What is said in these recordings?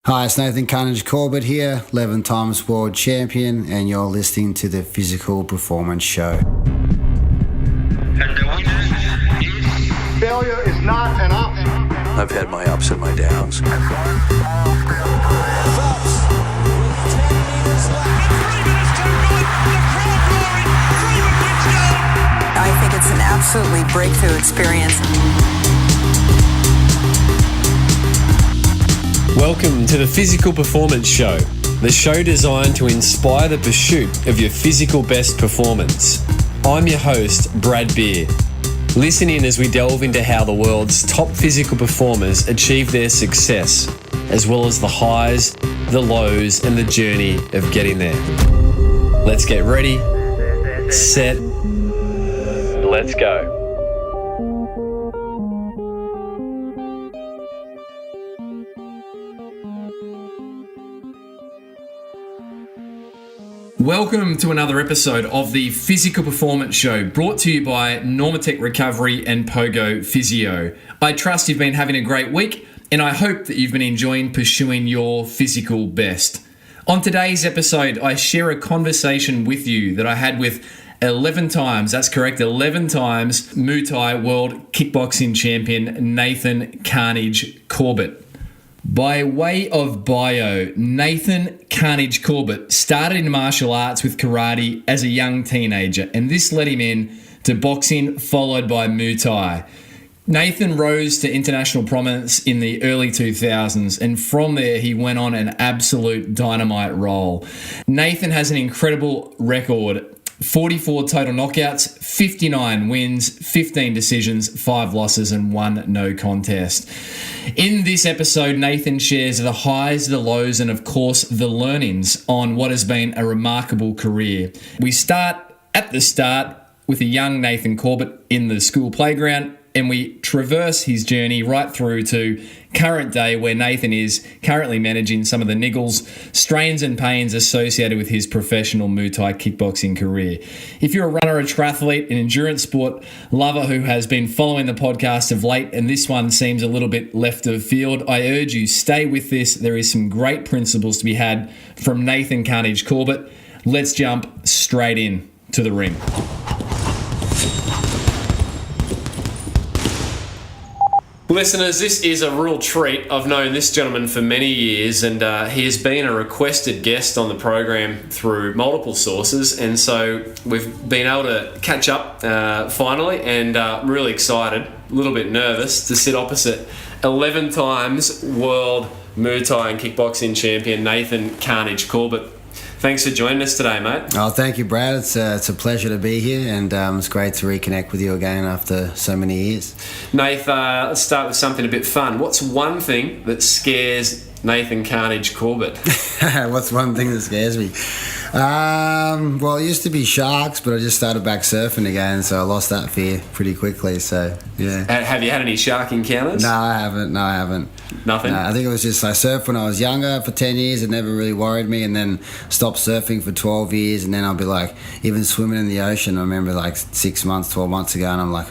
Hi, it's Nathan Carnage Corbett here, 11 times world champion, and you're listening to the Physical Performance Show. And the winner is... Failure is not an option. I've had my ups and my downs. Phelps with 10 meters left. 3 minutes too good. The crowd roaring. Freeman wins gold. I think it's an absolutely breakthrough experience. Welcome to the Physical Performance Show, the show designed to inspire the pursuit of your physical best performance. I'm your host, Brad Beer. Listen in as we delve into how the world's top physical performers achieve their success, as well as the highs, the lows, and the journey of getting there. Let's get ready, set, let's go. Welcome to another episode of the Physical Performance Show, brought to you by Normatec Recovery and Pogo Physio. I trust you've been having a great week, and I hope that you've been enjoying pursuing your physical best. On today's episode, I share a conversation with you that I had with 11 times Muay Thai World Kickboxing Champion Nathan Carnage Corbett. By way of bio, Nathan Carnage Corbett started in martial arts with karate as a young teenager, and this led him in to boxing, followed by Muay Thai. Nathan rose to international prominence in the early 2000s, and from there he went on an absolute dynamite roll. Nathan has an incredible record: 44 total knockouts, 59 wins, 15 decisions, 5 losses, and 1 no contest. In this episode, Nathan shares the highs, the lows, and of course, the learnings on what has been a remarkable career. We start at the start with a young Nathan Corbett in the school playground, and we traverse his journey right through to current day, where Nathan is currently managing some of the niggles, strains and pains associated with his professional Muay Thai kickboxing career. If you're a runner, a triathlete, an endurance sport lover who has been following the podcast of late, and this one seems a little bit left of field, I urge you, stay with this. There is some great principles to be had from Nathan Carnage Corbett. Let's jump straight in to the ring. Listeners, this is a real treat. I've known this gentleman for many years, and he has been a requested guest on the program through multiple sources, and so we've been able to catch up finally, and I'm really excited, a little bit nervous to sit opposite 11 times world Muay Thai and kickboxing champion Nathan Carnage Corbett. Thanks for joining us today, mate. Oh, thank you, Brad. It's a pleasure to be here, and it's great to reconnect with you again after so many years. Nath, let's start with something a bit fun. What's one thing that scares Nathan Carnage Corbett? What's one thing that scares me? Well, it used to be sharks, but I just started back surfing again, so I lost that fear pretty quickly. So, yeah. Have you had any shark encounters? No, I haven't. Nothing? No, I think it was just I surfed when I was younger for 10 years. It never really worried me, and then stopped surfing for 12 years, and then I'll be like, even swimming in the ocean, I remember like 6 months, 12 months ago, and I'm like,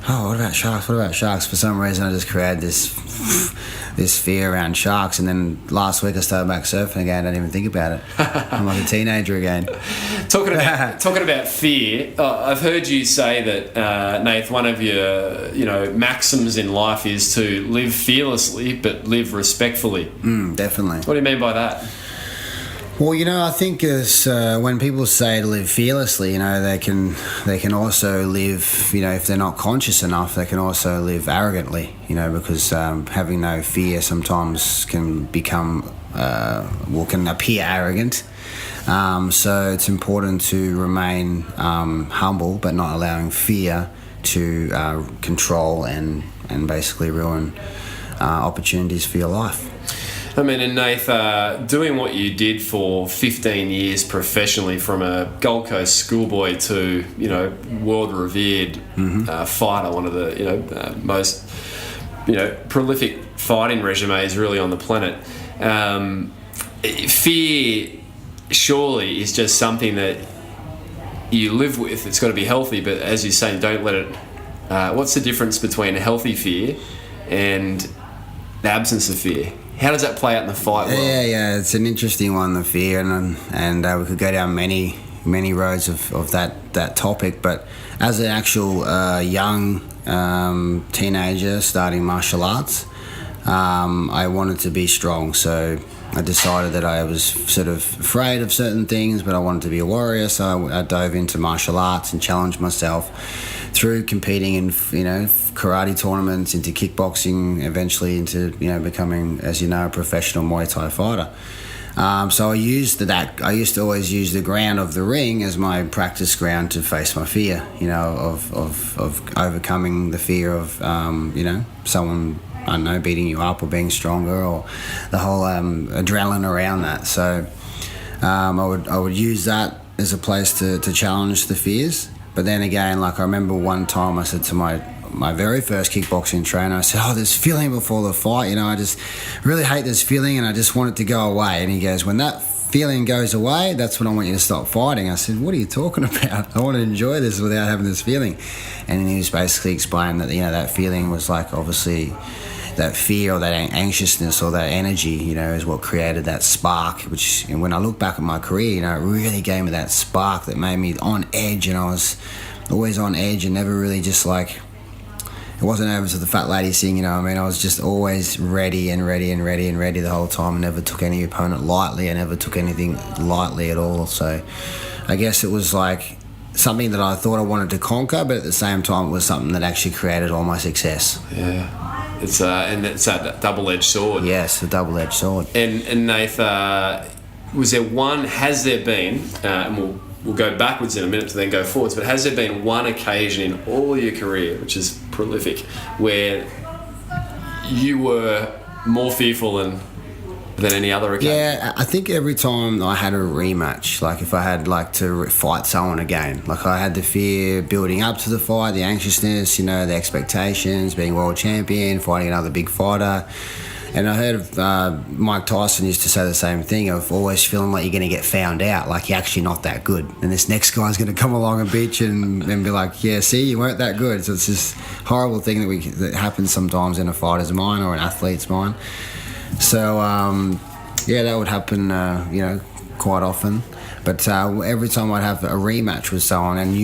oh, what about sharks? For some reason, I just created this fear around sharks, and then last week I started back surfing again. I didn't even think about it. I'm like a teenager again. Talking about fear, I've heard you say that, Nath, one of your maxims in life is to live fearlessly but live respectfully. Definitely. What do you mean by that? Well, I think when people say to live fearlessly, they can also live, if they're not conscious enough, they can also live arrogantly, because having no fear sometimes can can appear arrogant. So it's important to remain humble, but not allowing fear to control and basically ruin opportunities for your life. I mean, and Nath, doing what you did for 15 years professionally, from a Gold Coast schoolboy to, world revered fighter, one of the, most, prolific fighting resumes really on the planet. Fear surely is just something that you live with. It's got to be healthy, but as you're saying, don't let it... what's the difference between a healthy fear and the absence of fear? How does that play out in the fight world? Yeah, it's an interesting one, the fear, and we could go down many roads of that topic. But as an actual young teenager starting martial arts, I wanted to be strong, so I decided that I was sort of afraid of certain things, but I wanted to be a warrior, so I dove into martial arts and challenged myself through competing in, karate tournaments, into kickboxing, eventually into, becoming, as you know, a professional Muay Thai fighter. So I used to always use the ground of the ring as my practice ground to face my fear, of overcoming the fear of, someone, I don't know, beating you up or being stronger, or the whole adrenaline around that. So I would use that as a place to challenge the fears. But then again, like I remember one time I said to my very first kickboxing trainer, I said, this feeling before the fight, I just really hate this feeling and I just want it to go away. And he goes, when that feeling goes away, that's when I want you to stop fighting. I said, what are you talking about? I want to enjoy this without having this feeling. And he was basically explaining that, that feeling was like, obviously, that fear or that anxiousness or that energy, is what created that spark, which, and when I look back at my career, it really gave me that spark that made me on edge, and I was always on edge and never really just like, it wasn't over to the fat lady thing, I was just always ready the whole time. I never took any opponent lightly. I never took anything lightly at all. So I guess it was like something that I thought I wanted to conquer, but at the same time it was something that actually created all my success. Yeah. It's that double-edged sword. Yes, a double-edged sword. And Nathan, has there been, and we'll go backwards in a minute to then go forwards, but has there been one occasion in all your career, which is prolific, where you were more fearful than any other occasion? Yeah, I think every time I had a rematch, like if I had to fight someone again, like I had the fear building up to the fight, the anxiousness, the expectations, being world champion, fighting another big fighter. And I heard of Mike Tyson used to say the same thing, of always feeling like you're going to get found out, like you're actually not that good. And this next guy's going to come along and beat you and be like, yeah, see, you weren't that good. So it's this horrible thing that happens sometimes in a fighter's mind or an athlete's mind. So, that would happen, quite often. But every time I'd have a rematch with someone, and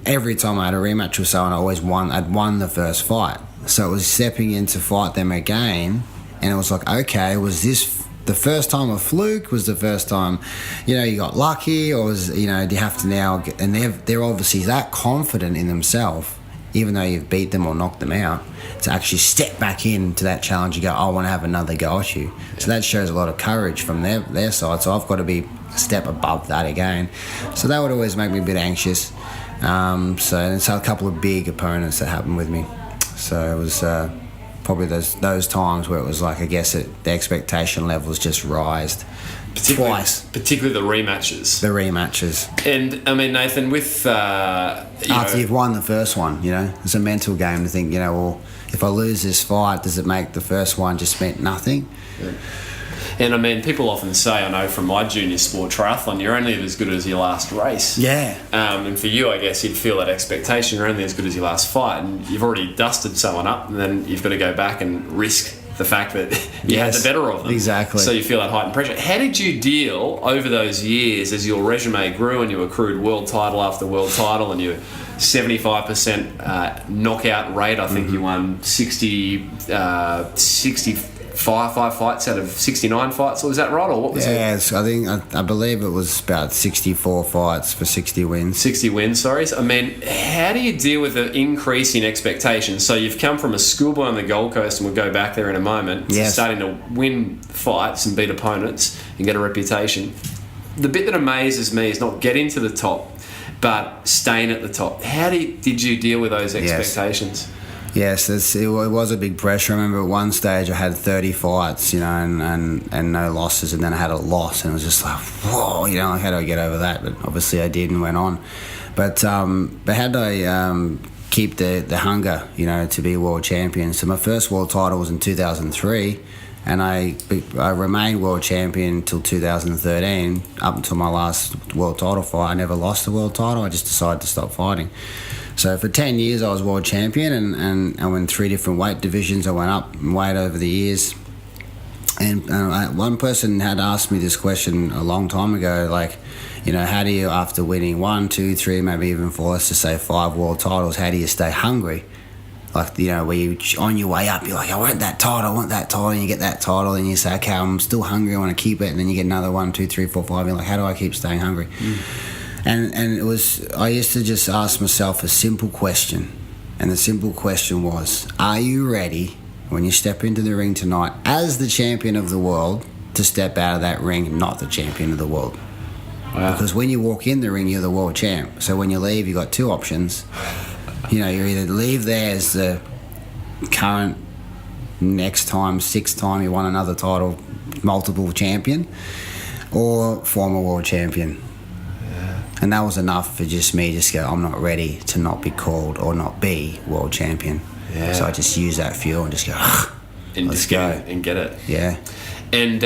every time I had a rematch with someone, I'd won the first fight. So it was stepping in to fight them again, and it was like, okay, was this the first time a fluke? Was the first time, you got lucky? Or was, do you have to now get, and they're obviously that confident in themselves, even though you've beat them or knocked them out, to actually step back into that challenge. You go, I want to have another go at you. So that shows a lot of courage from their side. So I've got to be a step above that again. So that would always make me a bit anxious. So it's a couple of big opponents that happened with me. So it was probably those times where it was like, I guess the expectation levels just rised. Twice. Particularly the rematches. And, Nathan, with... after you've won the first one, it's a mental game to think, well, if I lose this fight, does it make the first one just meant nothing? Yeah. And, people often say, I know from my junior sport, triathlon, you're only as good as your last race. Yeah. And for you, I guess, you'd feel that expectation, you're only as good as your last fight, and you've already dusted someone up, and then you've got to go back and risk the fact that you had the better of them. Exactly. So you feel that heightened pressure. How did you deal over those years as your resume grew and you accrued world title after world title and your 75% knockout rate? I think you won 65 fights out of 69 fights. Was that right, or what was it? Yes, I believe it was about 64 fights for 60 wins. 60 wins, sorry. So, how do you deal with the increase in expectations? So you've come from a schoolboy on the Gold Coast, and we'll go back there in a moment, to starting to win fights and beat opponents and get a reputation. The bit that amazes me is not getting to the top, but staying at the top. How did you deal with those expectations? Yes, it was a big pressure. I remember at one stage I had 30 fights, and no losses, and then I had a loss, and it was just like, whoa, how do I get over that? But obviously I did and went on. But how did I keep the hunger, to be world champion? So my first world title was in 2003, and I remained world champion until 2013, up until my last world title fight. I never lost the world title. I just decided to stop fighting. So for 10 years I was world champion, and I went 3 different weight divisions. I went up in weight over the years. And one person had asked me this question a long time ago, like, you know, how do you, after winning 1, 2, 3, maybe even 4, let's just say 5 world titles, how do you stay hungry? Like, you know, where you, on your way up, you're like, I want that title, and you get that title, and you say, okay, I'm still hungry, I want to keep it, and then you get another 1, 2, 3, 4, 5, you're like, how do I keep staying hungry? And it was, I used to just ask myself a simple question, and the simple question was, are you ready when you step into the ring tonight as the champion of the world to step out of that ring not the champion of the world? Wow. Because when you walk in the ring, you're the world champ. So when you leave, you've got 2 options. You know, you either leave there as the current, next time, 6th time you won another title, multiple champion, or former world champion. Yeah. And that was enough for just me to go, I'm not ready to not be called or not be world champion. Yeah. So I just use that fuel and just go, and let's just go. And get it. Yeah. And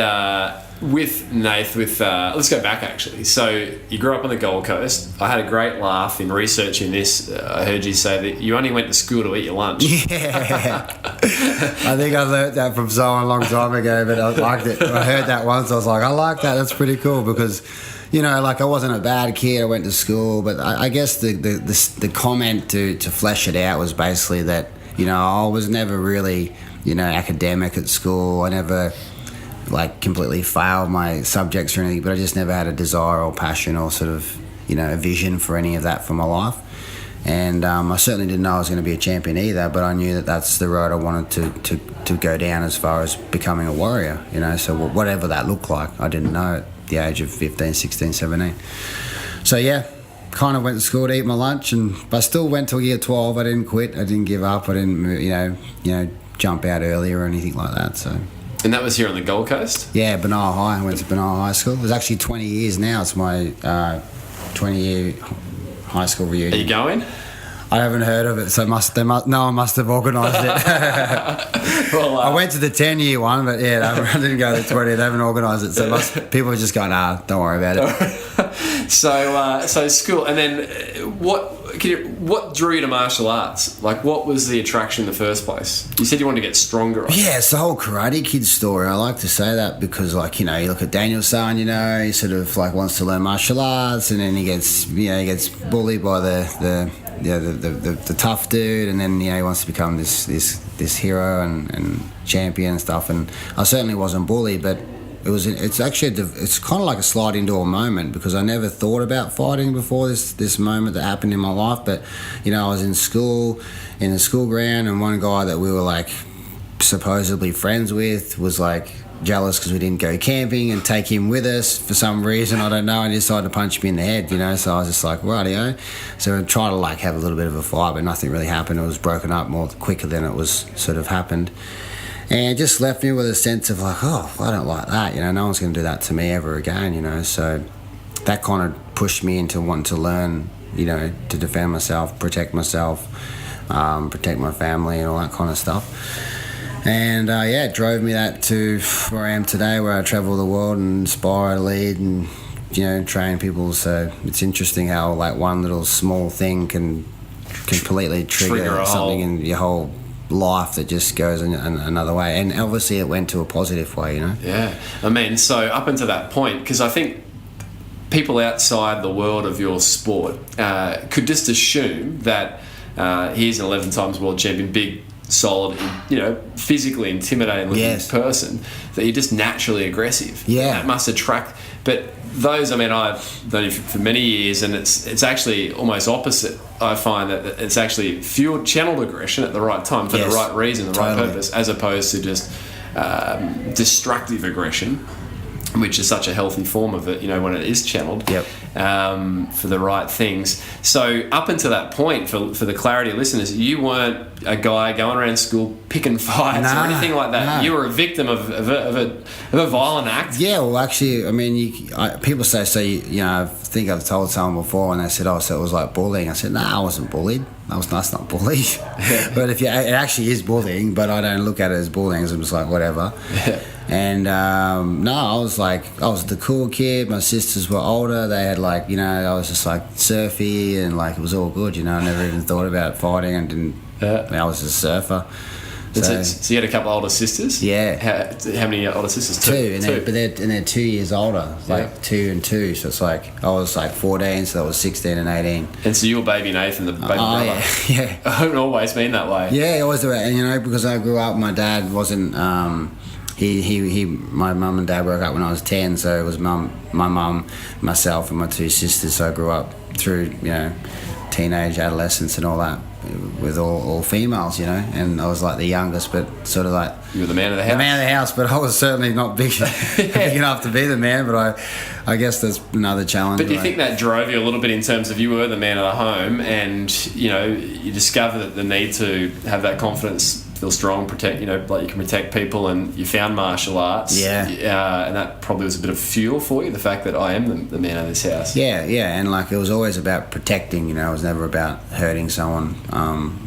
with Nath, let's go back actually. So you grew up on the Gold Coast. I had a great laugh in researching this. I heard you say that you only went to school to eat your lunch. Yeah. I think I learnt that from someone a long time ago, but I liked it. I heard that once. I was like, I like that. That's pretty cool because, you know, like I wasn't a bad kid. I went to school, but I guess the comment to flesh it out was basically that, you know, I was never really, you know, academic at school. I never like completely failed my subjects or anything, but I just never had a desire or passion or sort of, you know, a vision for any of that for my life. And I certainly didn't know I was going to be a champion either, but I knew that that's the road I wanted to go down as far as becoming a warrior, you know, so whatever that looked like, I didn't know at the age of 15, 16, 17. So yeah, kind of went to school to eat my lunch, but I still went till year 12. I didn't quit. I didn't give up. I didn't, you know, jump out early or anything like that. So. And that was here on the Gold Coast? Yeah, Benalla High. I went to Benalla High School. It was actually 20 years now. It's my 20-year high school reunion. Are you going? I haven't heard of it, so no one must have organised it. Well, I went to the 10-year one, but yeah, I didn't go to the 20. They haven't organised it, so people have just gone, don't worry about it. So school, and then what drew you to martial arts? Like, what was the attraction in the first place? You said you wanted to get stronger. Right? Yeah, it's the whole Karate Kid story. I like to say that because, like, you know, you look at Daniel-san, you know, he sort of like wants to learn martial arts, and then he gets bullied by the tough dude, and then, you know, he wants to become this hero and champion and stuff. And I certainly wasn't bullied, but it's kind of like a sliding door moment because I never thought about fighting before this moment that happened in my life. But, you know, I was in the school ground, and one guy that we were like supposedly friends with was like jealous because we didn't go camping and take him with us for some reason, I don't know, and he decided to punch me in the head, you know. So I was just like, rightio. So I tried to like have a little bit of a fight, but nothing really happened. It was broken up more quicker than it was sort of happened. And it just left me with a sense of like, oh, I don't like that, you know, no one's going to do that to me ever again, you know. So that kind of pushed me into wanting to learn, you know, to defend myself, protect myself, protect my family and all that kind of stuff. And it drove me that to where I am today, where I travel the world and inspire, lead, and, you know, train people. So it's interesting how like one little small thing can completely trigger something in your whole life that just goes in another way. And obviously it went to a positive way, you know. Yeah, I mean, so up until that point, because I think people outside the world of your sport could just assume that he's an 11 times world champion, big, solid, you know, physically intimidating looking person, that you're just naturally aggressive. Yeah, that must attract. But those, I mean, I've done it for many years, and it's actually almost opposite. I find that it's actually fueled, channeled aggression at the right time for the right reason, the right purpose, as opposed to just destructive aggression, which is such a healthy form of it, you know, when it is channeled for the right things. So up until that point, for the clarity of listeners, you weren't a guy going around school picking fights or anything like that. No. You were a victim of a violent act. Yeah, well, actually, I mean, people say, you know, I think I've told someone before, and they said, so it was like bullying. I said, no, I wasn't bullied. That's not bullying. But it actually is bullying, but I don't look at it as bullying. I'm just like, whatever. Yeah. And I was the cool kid. My sisters were older. They had like, you know, I was just like surfy, and like it was all good, you know. I never even thought about fighting, and didn't. I was a surfer. So you had a couple of older sisters? Yeah. How many older sisters? Two. They're 2 years older, like 2 and 2. So it's like I was like 14, so that was 16 and 18. And so you were baby Nathan, the baby brother. Yeah. I haven't always been that way. Yeah, always. And because I grew up, my dad wasn't. My mum and dad broke up when I was 10, so it was my mum, myself, and my 2 sisters. So I grew up through teenage, adolescence, and all that with all females, and I was like the youngest, but sort of like you were the man of the house. The man of the house, but I was certainly not big enough to be the man. But I guess that's another challenge. But do you think that drove you a little bit in terms of you were the man of the home, and you discovered the need to have that confidence, feel strong, protect, like you can protect people, and you found martial arts. Yeah. And that probably was a bit of fuel for you, the fact that I am the man of this house. Yeah, and like it was always about protecting, it was never about hurting someone.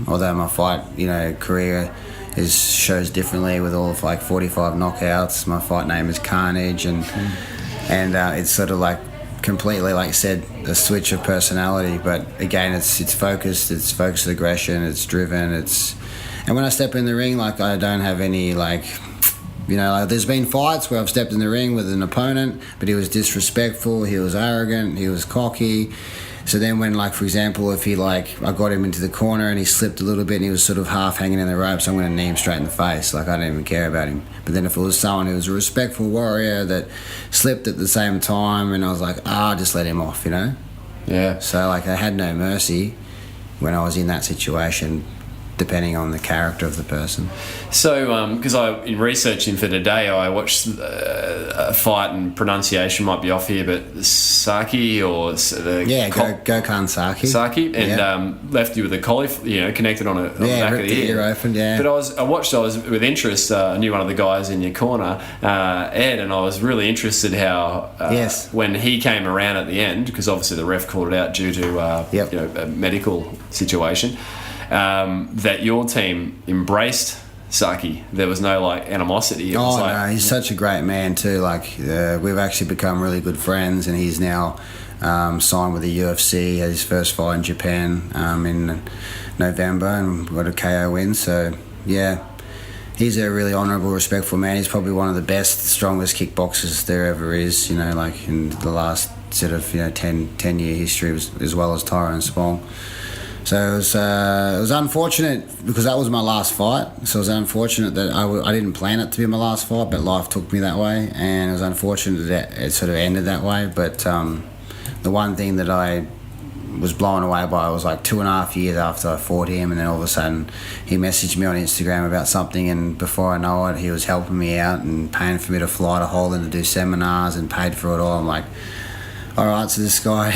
Although my fight, career shows differently with all of like 45 knockouts. My fight name is Carnage, and it's sort of like completely, like I said, a switch of personality. But again, it's focused aggression, it's driven, and when I step in the ring, like I don't have any like there's been fights where I've stepped in the ring with an opponent, but he was disrespectful, he was arrogant, he was cocky. So then when, like, for example, if I got him into the corner and he slipped a little bit and he was sort of half hanging in the ropes, I'm going to knee him straight in the face. Like, I don't even care about him. But then if it was someone who was a respectful warrior that slipped at the same time, and I was like, just let him off, Yeah. So, like, I had no mercy when I was in that situation, depending on the character of the person. So, because in researching for today, I watched a fight, and pronunciation might be off here, but Saki or Gokhan Saki. Saki, and left you with a collie, connected on the back of the ear. Open, yeah. But I was with interest. I knew one of the guys in your corner, Ed, and I was really interested how when he came around at the end, because obviously the ref called it out due to a medical situation. That your team embraced Saki. There was no animosity. No, he's such a great man too. We've actually become really good friends, and he's now signed with the UFC. Had his first fight in Japan in November, and got a KO win. So yeah, he's a really honourable, respectful man. He's probably one of the best, strongest kickboxers there ever is. In the last sort of 10-year history, as well as Tyrone Spong. So it was unfortunate because that was my last fight. So it was unfortunate that I didn't plan it to be my last fight, but life took me that way, and it was unfortunate that it sort of ended that way. But the one thing that I was blown away by was like 2.5 years after I fought him, and then all of a sudden he messaged me on Instagram about something, and before I know it, he was helping me out and paying for me to fly to Holland to do seminars and paid for it all. I'm like, all right, so this guy,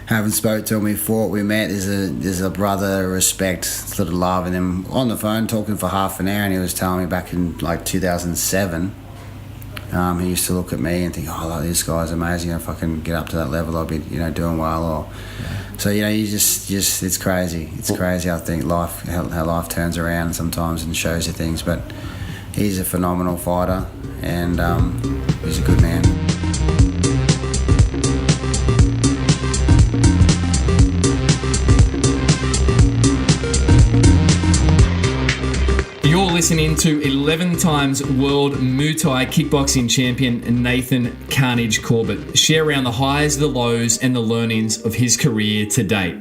haven't spoke to him, we fought, we met, there's a brother, respect, sort of love, and then on the phone talking for half an hour, and he was telling me back in 2007, he used to look at me and think, this guy's amazing, if I can get up to that level I'll be doing well. So you just it's crazy, I think how life turns around sometimes and shows you things. But he's a phenomenal fighter, and he's a good man. You're listening to 11 times world Muay Thai kickboxing champion Nathan Carnage Corbett share around the highs, the lows, and the learnings of his career to date.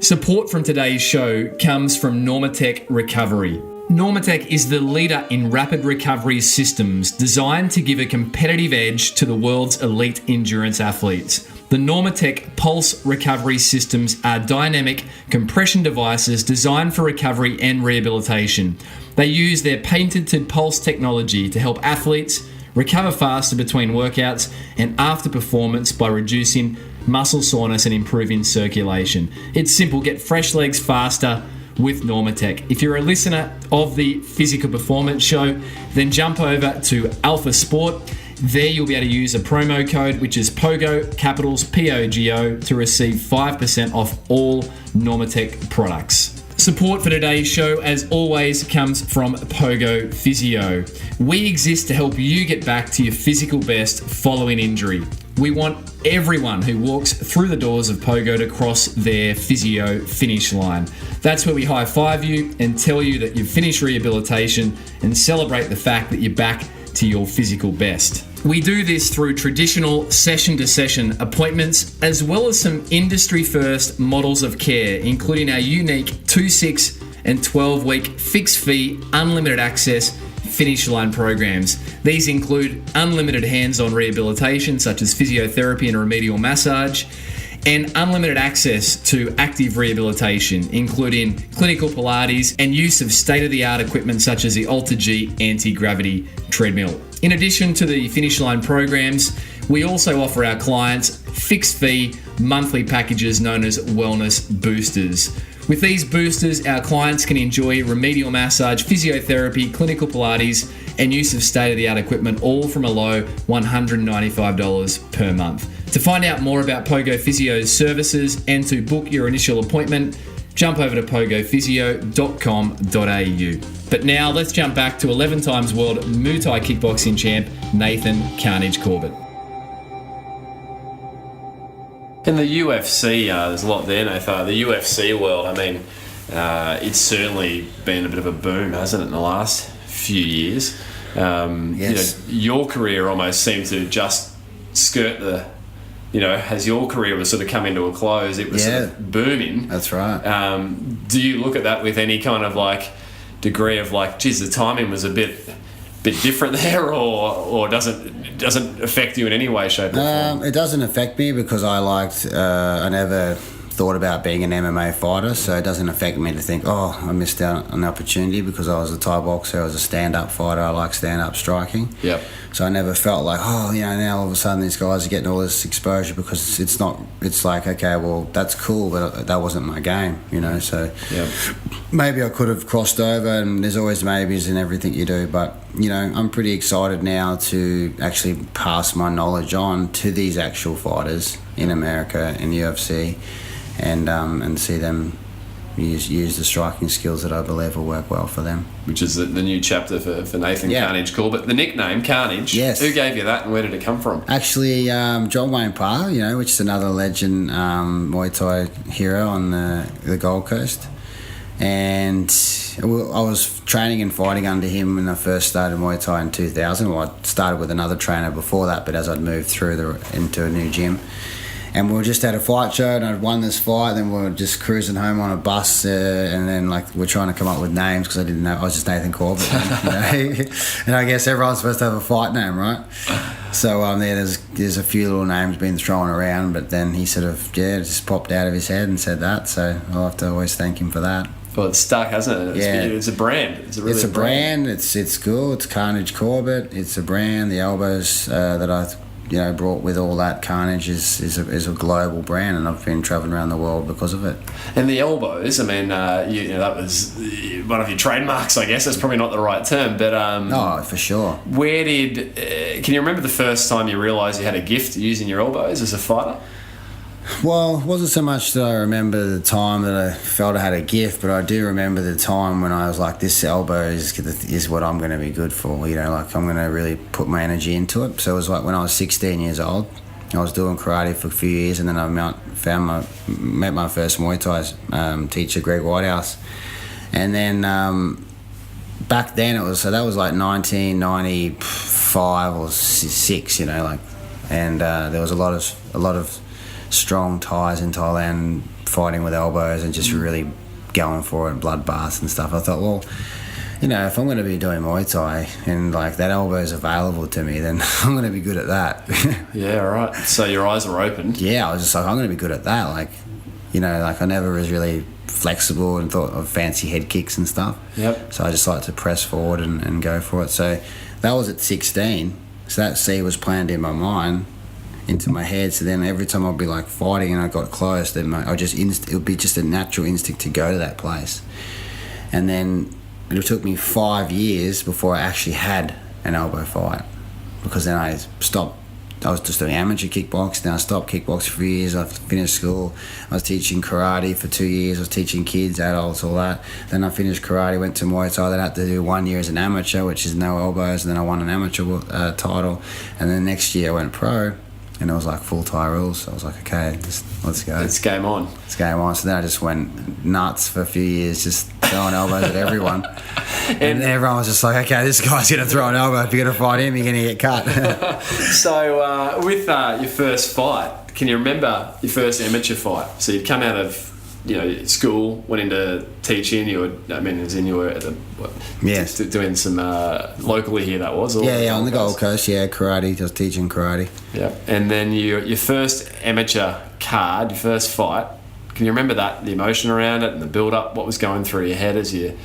Support from today's show comes from Normatec Recovery. Normatec is the leader in rapid recovery systems designed to give a competitive edge to the world's elite endurance athletes. The Normatec Pulse Recovery Systems are dynamic compression devices designed for recovery and rehabilitation. They use their patented pulse technology to help athletes recover faster between workouts and after performance by reducing muscle soreness and improving circulation. It's simple, get fresh legs faster with Normatec. If you're a listener of the Physical Performance Show, then jump over to Alpha Sport. There you'll be able to use a promo code, which is POGO, capitals POGO, to receive 5% off all Normatec products. Support for today's show, as always, comes from Pogo Physio. We exist to help you get back to your physical best following injury. We want everyone who walks through the doors of Pogo to cross their physio finish line. That's where we high-five you and tell you that you've finished rehabilitation and celebrate the fact that you're back to your physical best. We do this through traditional session-to-session appointments, as well as some industry-first models of care, including our unique 2, 6, and 12-week fixed-fee, unlimited access finish line programs. These include unlimited hands-on rehabilitation, such as physiotherapy and remedial massage, and unlimited access to active rehabilitation, including clinical Pilates and use of state-of-the-art equipment such as the Alter-G anti-gravity treadmill. In addition to the finish line programs, we also offer our clients fixed-fee monthly packages known as wellness boosters. With these boosters, our clients can enjoy remedial massage, physiotherapy, clinical Pilates, and use of state-of-the-art equipment, all from a low $195 per month. To find out more about Pogo Physio's services and to book your initial appointment, jump over to pogophysio.com.au. But now let's jump back to 11 times world Muay Thai kickboxing champ Nathan Carnage Corbett. In the UFC, there's a lot there, Nathan. The UFC world, I mean, it's certainly been a bit of a boom, hasn't it, in the last few years? Yes. Your career almost seemed to just skirt the, as your career was sort of coming to a close, it was sort of booming. That's right. Do you look at that with any kind of degree of geez, the timing was a bit different there, or doesn't affect you in any way, shape, or form? It doesn't affect me because I never thought about being an MMA fighter, so it doesn't affect me to think, I missed out on the opportunity because I was a Thai boxer, I was a stand-up fighter, I like stand-up striking. Yep. So I never felt like, now all of a sudden these guys are getting all this exposure, because it's like, okay, well, that's cool, but that wasn't my game, so yep. Maybe I could have crossed over, and there's always maybes in everything you do, but, I'm pretty excited now to actually pass my knowledge on to these actual fighters in America, in the UFC, and see them use the striking skills that I believe will work well for them. Which is the new chapter for Nathan Carnage Corbett. The nickname Carnage. Yes. Who gave you that, and where did it come from? Actually, John Wayne Parr, which is another legend Muay Thai hero on the Gold Coast, and I was training and fighting under him when I first started Muay Thai in 2000. Well, I started with another trainer before that, but as I'd moved through into a new gym. And we were just at a fight show, and I'd won this fight. Then we were just cruising home on a bus, and then we're trying to come up with names because I didn't know. I was just Nathan Corbett, and I guess everyone's supposed to have a fight name, right? So there's a few little names being thrown around, but then he sort of just popped out of his head and said that. So I'll have to always thank him for that. Well, it's stuck, hasn't it? It's a brand. It's a brand. It's cool. It's Carnage Corbett. It's a brand. The elbows that I brought with all that carnage is a global brand, and I've been travelling around the world because of it. And the elbows, I mean, that was one of your trademarks, I guess. That's probably not the right term, but for sure. Where can you remember the first time you realised you had a gift using your elbows as a fighter? Well, it wasn't so much that I remember the time that I felt I had a gift, but I do remember the time when I was like, this elbow is what I'm going to be good for. I'm going to really put my energy into it. So it was like when I was 16 years old, I was doing karate for a few years, and then I met my first Muay Thai teacher, Greg Whitehouse. And then back then that was like 1995 or 6, and there was a lot of strong Thais in Thailand fighting with elbows and just really going for it, bloodbaths and stuff. I thought, well, if I'm going to be doing Muay Thai and that elbow is available to me, then I'm going to be good at that. Yeah, right. So your eyes were opened. Yeah, I was just like, I'm going to be good at that. I never was really flexible and thought of fancy head kicks and stuff. Yep. So I just like to press forward and go for it. So that was at 16. So that seed was planned in my mind, into my head. So then every time I'd be fighting and I got close, then it would be just a natural instinct to go to that place. And then it took me 5 years before I actually had an elbow fight, because then I stopped. I was just doing amateur kickboxing. Then I stopped kickboxing for years. I finished school. I was teaching karate for 2 years. I was teaching kids, adults, all that. Then I finished karate, went to Muay Thai. Then I had to do 1 year as an amateur, which is no elbows. And then I won an amateur title. And then next year I went pro. And it was like full Thai rules. So I was like, okay, let's go. It's game on. It's game on. So then I just went nuts for a few years, just throwing elbows at everyone. And everyone was just like, okay, this guy's going to throw an elbow. If you're going to fight him, you're going to get cut. So with your first fight, can you remember your first amateur fight? So you'd come out of school, went into teaching. You were at the yes, doing some locally here. That was on the Gold Coast. Yeah, karate. Just teaching karate. Yeah, and then your first amateur card, your first fight. Can you remember that? The emotion around it and the build up. What was going through your head as you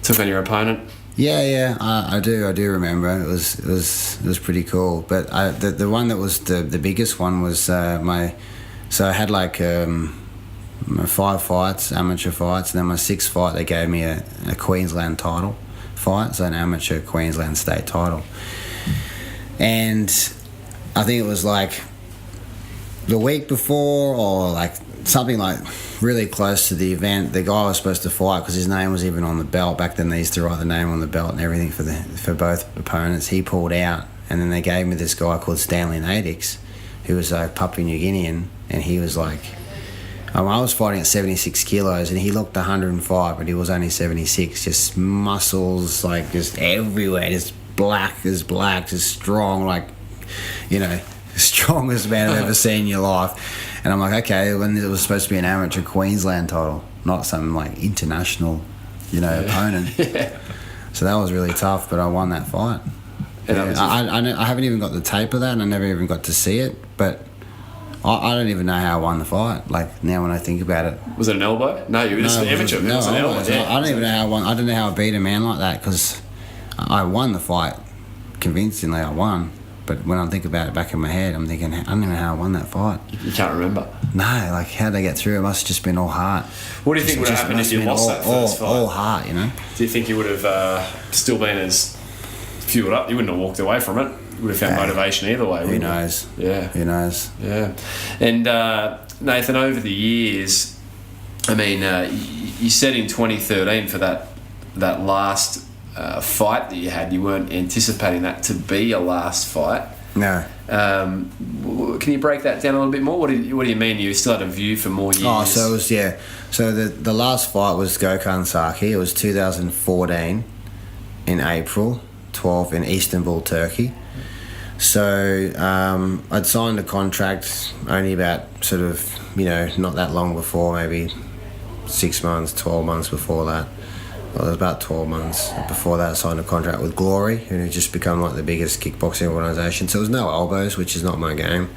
took on your opponent? Yeah, I do remember. It was pretty cool. But the one that was the biggest one was so I had like 5 fights, amateur fights, and then my 6th fight they gave me a Queensland title fight, so an amateur Queensland state title. And I think it was like the week before, or like something like really close to the event, the guy I was supposed to fight, because his name was even on the belt. Back then they used to write the name on the belt and everything for both opponents. He pulled out, and then they gave me this guy called Stanley Nadix, who was a Papua New Guinean, and he was like, I was fighting at 76 kilos, and he looked 105, but he was only 76. Just muscles, like just everywhere, just black, just strong, like, strongest man I've ever seen in your life. And I'm like, okay, when it was supposed to be an amateur Queensland title, not some like international, opponent. Yeah. So that was really tough, but I won that fight. Yeah, I haven't even got the tape of that, and I never even got to see it, but I don't even know how I won the fight. Like, now when I think about it. Was it an elbow? No, you were just an amateur. No, it was an elbow. Yeah. I don't even know how I won. I don't know how I beat a man like that, because I won the fight convincingly. I won. But when I think about it back in my head, I'm thinking, I don't even know how I won that fight. You can't remember? No, like, how'd they get through? It must have just been all heart. What do you think would have happened if you lost that first fight? All heart, Do you think you would have still been as fueled up? You wouldn't have walked away from it. You would have found motivation either way. Who knows? Yeah. Who knows? Yeah. And Nathan, over the years, you said in 2013 for that last fight that you had, you weren't anticipating that to be your last fight. No. Can you break that down a little bit more? What do you mean you still had a view for more years? Oh, so it was, yeah. So the last fight was Gökhan Saki. It was 2014 in April 12 in Istanbul, Turkey. So I'd signed a contract only about sort of, not that long before, maybe 6 months, 12 months before that. Well, it was about 12 months before that I signed a contract with Glory, who had just become like the biggest kickboxing organisation. So there was no elbows, which is not my game.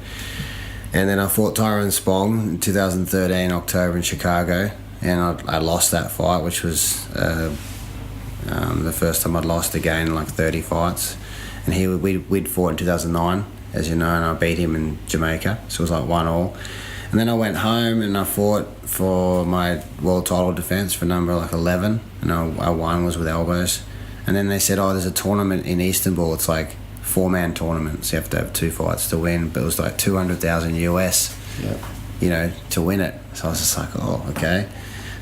And then I fought Tyrone Spong in 2013, October in Chicago, and I lost that fight, which was the first time I'd lost again in like 30 fights. And we'd fought in 2009, as you know, and I beat him in Jamaica, so it was like 1-1. And then I went home and I fought for my world title defence for number like 11, and I won, was with elbows. And then they said, there's a tournament in Istanbul, it's like 4-man tournament, so you have to have 2 fights to win, but it was like 200,000 US, to win it. So I was just like, okay.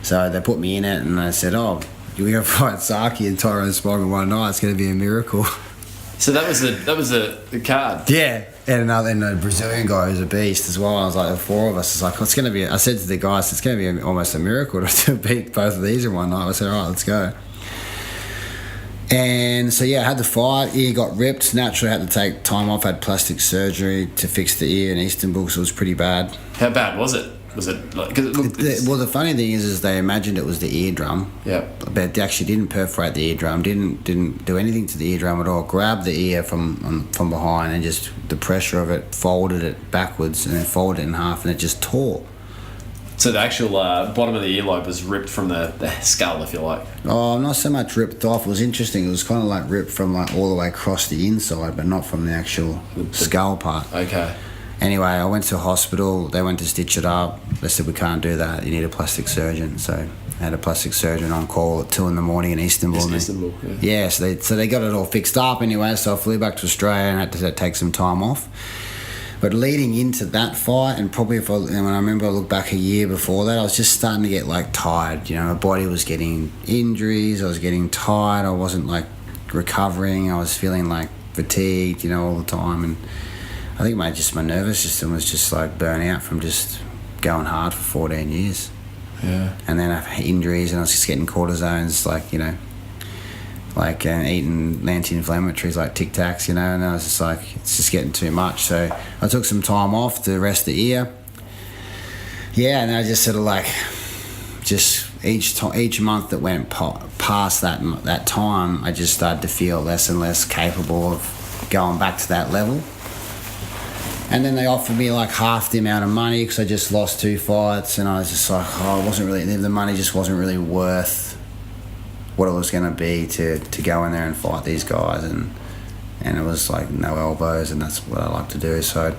So they put me in it, and they said, we're going to fight Saki and Tyrone Spong in one night, it's going to be a miracle. So that was the card. Yeah, and the Brazilian guy who's a beast as well. I was like, the 4 of us. It's like, it's going to be. I said to the guys, it's going to be almost a miracle to beat both of these in one night. I said, all right, let's go. And so I had the fight. Ear got ripped. Naturally, I had to take time off. I had plastic surgery to fix the ear in Istanbul, so it was pretty bad. How bad was it? Was it like? Cause it looked, well, the funny thing is they imagined it was the eardrum. Yeah. But they actually didn't perforate the eardrum. Didn't do anything to the eardrum at all. Grabbed the ear from behind, and just the pressure of it folded it backwards, and then folded it in half, and it just tore. So the actual bottom of the earlobe was ripped from the skull, if you like. Oh, not so much ripped off. It was interesting. It was kind of like ripped from like all the way across the inside, but not from the actual skull part. Okay. Anyway, I went to a hospital. They went to stitch it up. They said, we can't do that. You need a plastic surgeon. So I had a plastic surgeon on call at 2 a.m. in Istanbul. Istanbul, yeah. Yeah, so they got it all fixed up anyway. So I flew back to Australia and had to take some time off. But leading into that fight, and probably when I remember I looked back a year before that, I was just starting to get like tired. My body was getting injuries. I was getting tired. I wasn't like recovering. I was feeling like fatigued, all the time. And I think my nervous system was just like burnt out from just going hard for 14 years. Yeah. And then I had injuries, and I was just getting cortisones, like, you know, like eating anti-inflammatories like Tic Tacs, you know, and I was just like, it's just getting too much. So I took some time off the rest of the year. Yeah, and I just sort of like, just each month that went past that time, I just started to feel less and less capable of going back to that level. And then they offered me like half the amount of money because I just lost 2 fights, and I was just like, oh, it wasn't really, the money just wasn't really worth what it was going to be to go in there and fight these guys, and it was like no elbows, and that's what I like to do. So it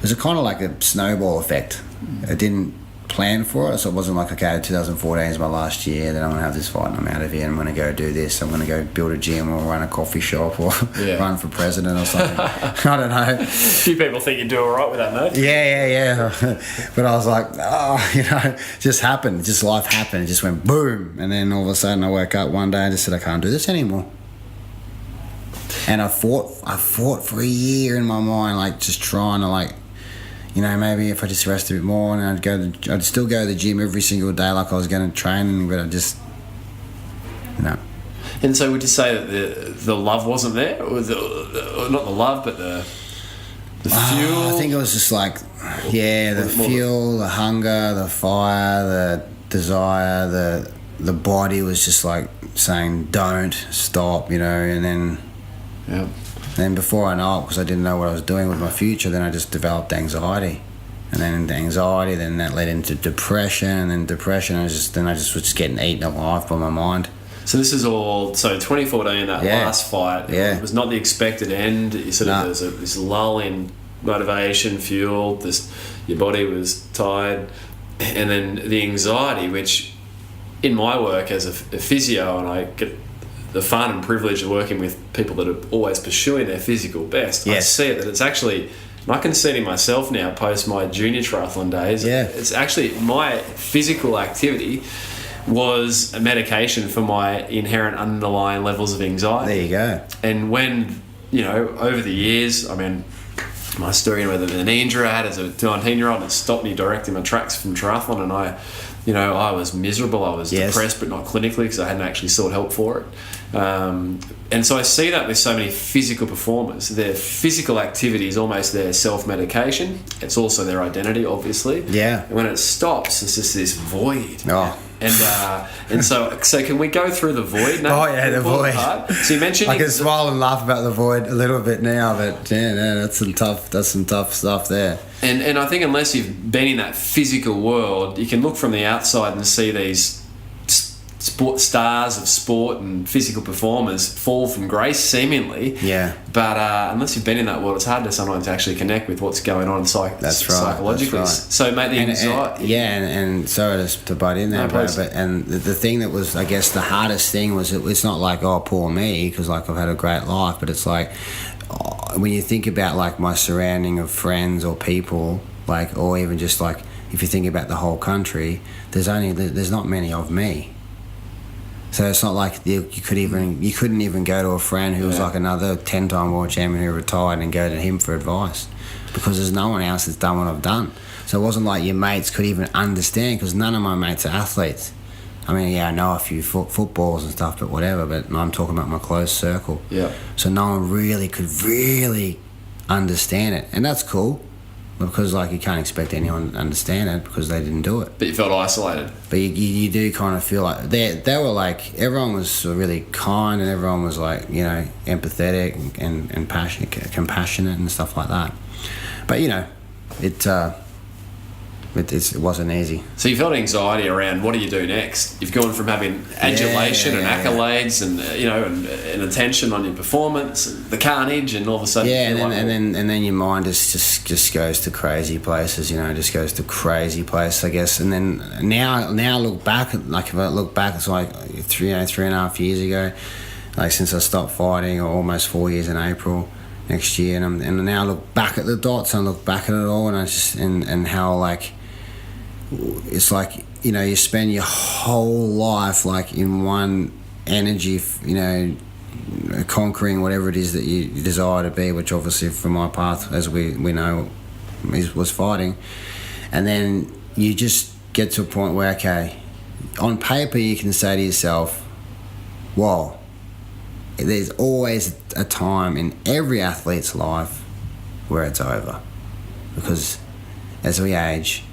was kind of like a snowball effect. I didn't plan for it, so it wasn't like, okay, 2014 is my last year, then I'm going to have this fight and I'm out of here, and I'm going to go do this, I'm going to go build a gym or run a coffee shop or run for president or something. I don't know. A few people think you do all right with that, mate. Yeah. But I was like, oh, you know, it just happened. Just life happened. It just went boom. And then all of a sudden I woke up one day and just said, I can't do this anymore. And I fought for a year in my mind, like just trying to, like, you know, maybe if I just rest a bit more, and I'd still go to the gym every single day like I was going to train, but I just, no. And so would you say that the love wasn't there? Or not the love, but the fuel? I think it was just like, yeah, the fuel, the hunger, the fire, the desire, the body was just like saying, don't, stop, you know, and then... Yeah. Then before I know it, because I didn't know what I was doing with my future, then I just developed anxiety. And then into anxiety, then that led into depression, and then depression, I just was just getting eaten alive by my mind. So this is all, so 2014, that last fight, it was not the expected end. You sort of, there's this lull in motivation, fuel, your body was tired, and then the anxiety, which in my work as a physio, and I get the fun and privilege of working with people that are always pursuing their physical best, I see it that it's actually, and I can see it in myself now post my junior triathlon days, it's actually my physical activity was a medication for my inherent underlying levels of anxiety. There you go. And when, you know, over the years, I mean, my story with an knee injury I had as a 19-year-old, it stopped me directing my tracks from triathlon, and I was miserable. I was depressed, but not clinically, because I hadn't actually sought help for it. And so I see that with so many physical performers. Their physical activity is almost their self-medication. It's also their identity, obviously. Yeah. And when it stops, it's just this void. Oh. And so can we go through the void now? Oh yeah, the void. So you mentioned I can smile and laugh about the void a little bit now, but that's some tough stuff there. And I think unless you've been in that physical world, you can look from the outside and see these stars of sport and physical performers fall from grace, seemingly. Yeah. But unless you've been in that world, it's hard to sometimes actually connect with what's going on psychologically. That's right. So, mate, the anxiety. And sorry to butt in there, bro, but the thing that was, I guess, the hardest thing was it's not like, oh, poor me, because like I've had a great life, but it's like, when you think about like my surrounding of friends or people, like, or even just like if you think about the whole country, there's not many of me. So it's not like you couldn't even go to a friend who was like another 10-time world champion who retired and go to him for advice, because there's no one else that's done what I've done. So it wasn't like your mates could even understand, because none of my mates are athletes. I mean, I know a few footballs and stuff, but whatever, but I'm talking about my close circle. Yeah. So no one really could understand it, and that's cool, because like you can't expect anyone to understand it because they didn't do it. But you felt isolated. But you do kind of feel like they were like, everyone was really kind, and everyone was like, you know, empathetic and passionate, compassionate and stuff like that. But you know, it wasn't easy. So you felt anxiety around what do you do next? You've gone from having adulation and accolades and and attention on your performance, and the carnage, and all of a sudden and then your mind just goes to crazy places. You know, just goes to crazy places, I guess. And then now look back, like if I look back, it's like 3.5 years ago, like since I stopped fighting, or almost 4 years in April next year, and now I look back at the dots and look back at it all, and I just and how like. It's like, you know, you spend your whole life like in one energy, you know, conquering whatever it is that you desire to be, which obviously for my path, as we know, was fighting. And then you just get to a point where, okay, on paper you can say to yourself, well, there's always a time in every athlete's life where it's over. Because as we age,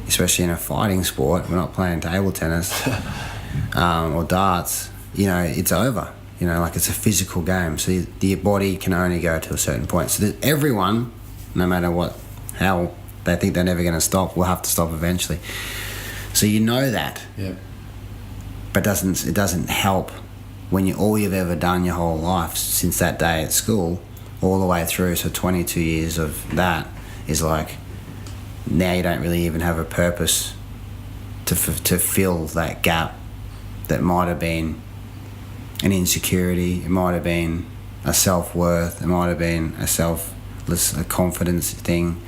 especially in a fighting sport, we're not playing table tennis or darts, it's over. Like it's a physical game. So your body can only go to a certain point. So that everyone, no matter how they think they're never going to stop, will have to stop eventually. So that. Yeah. But it doesn't help when all you've ever done your whole life since that day at school, all the way through, so 22 years of that, is like, now you don't really even have a purpose to fill that gap that might have been an insecurity, it might have been a self-worth, it might have been a confidence thing.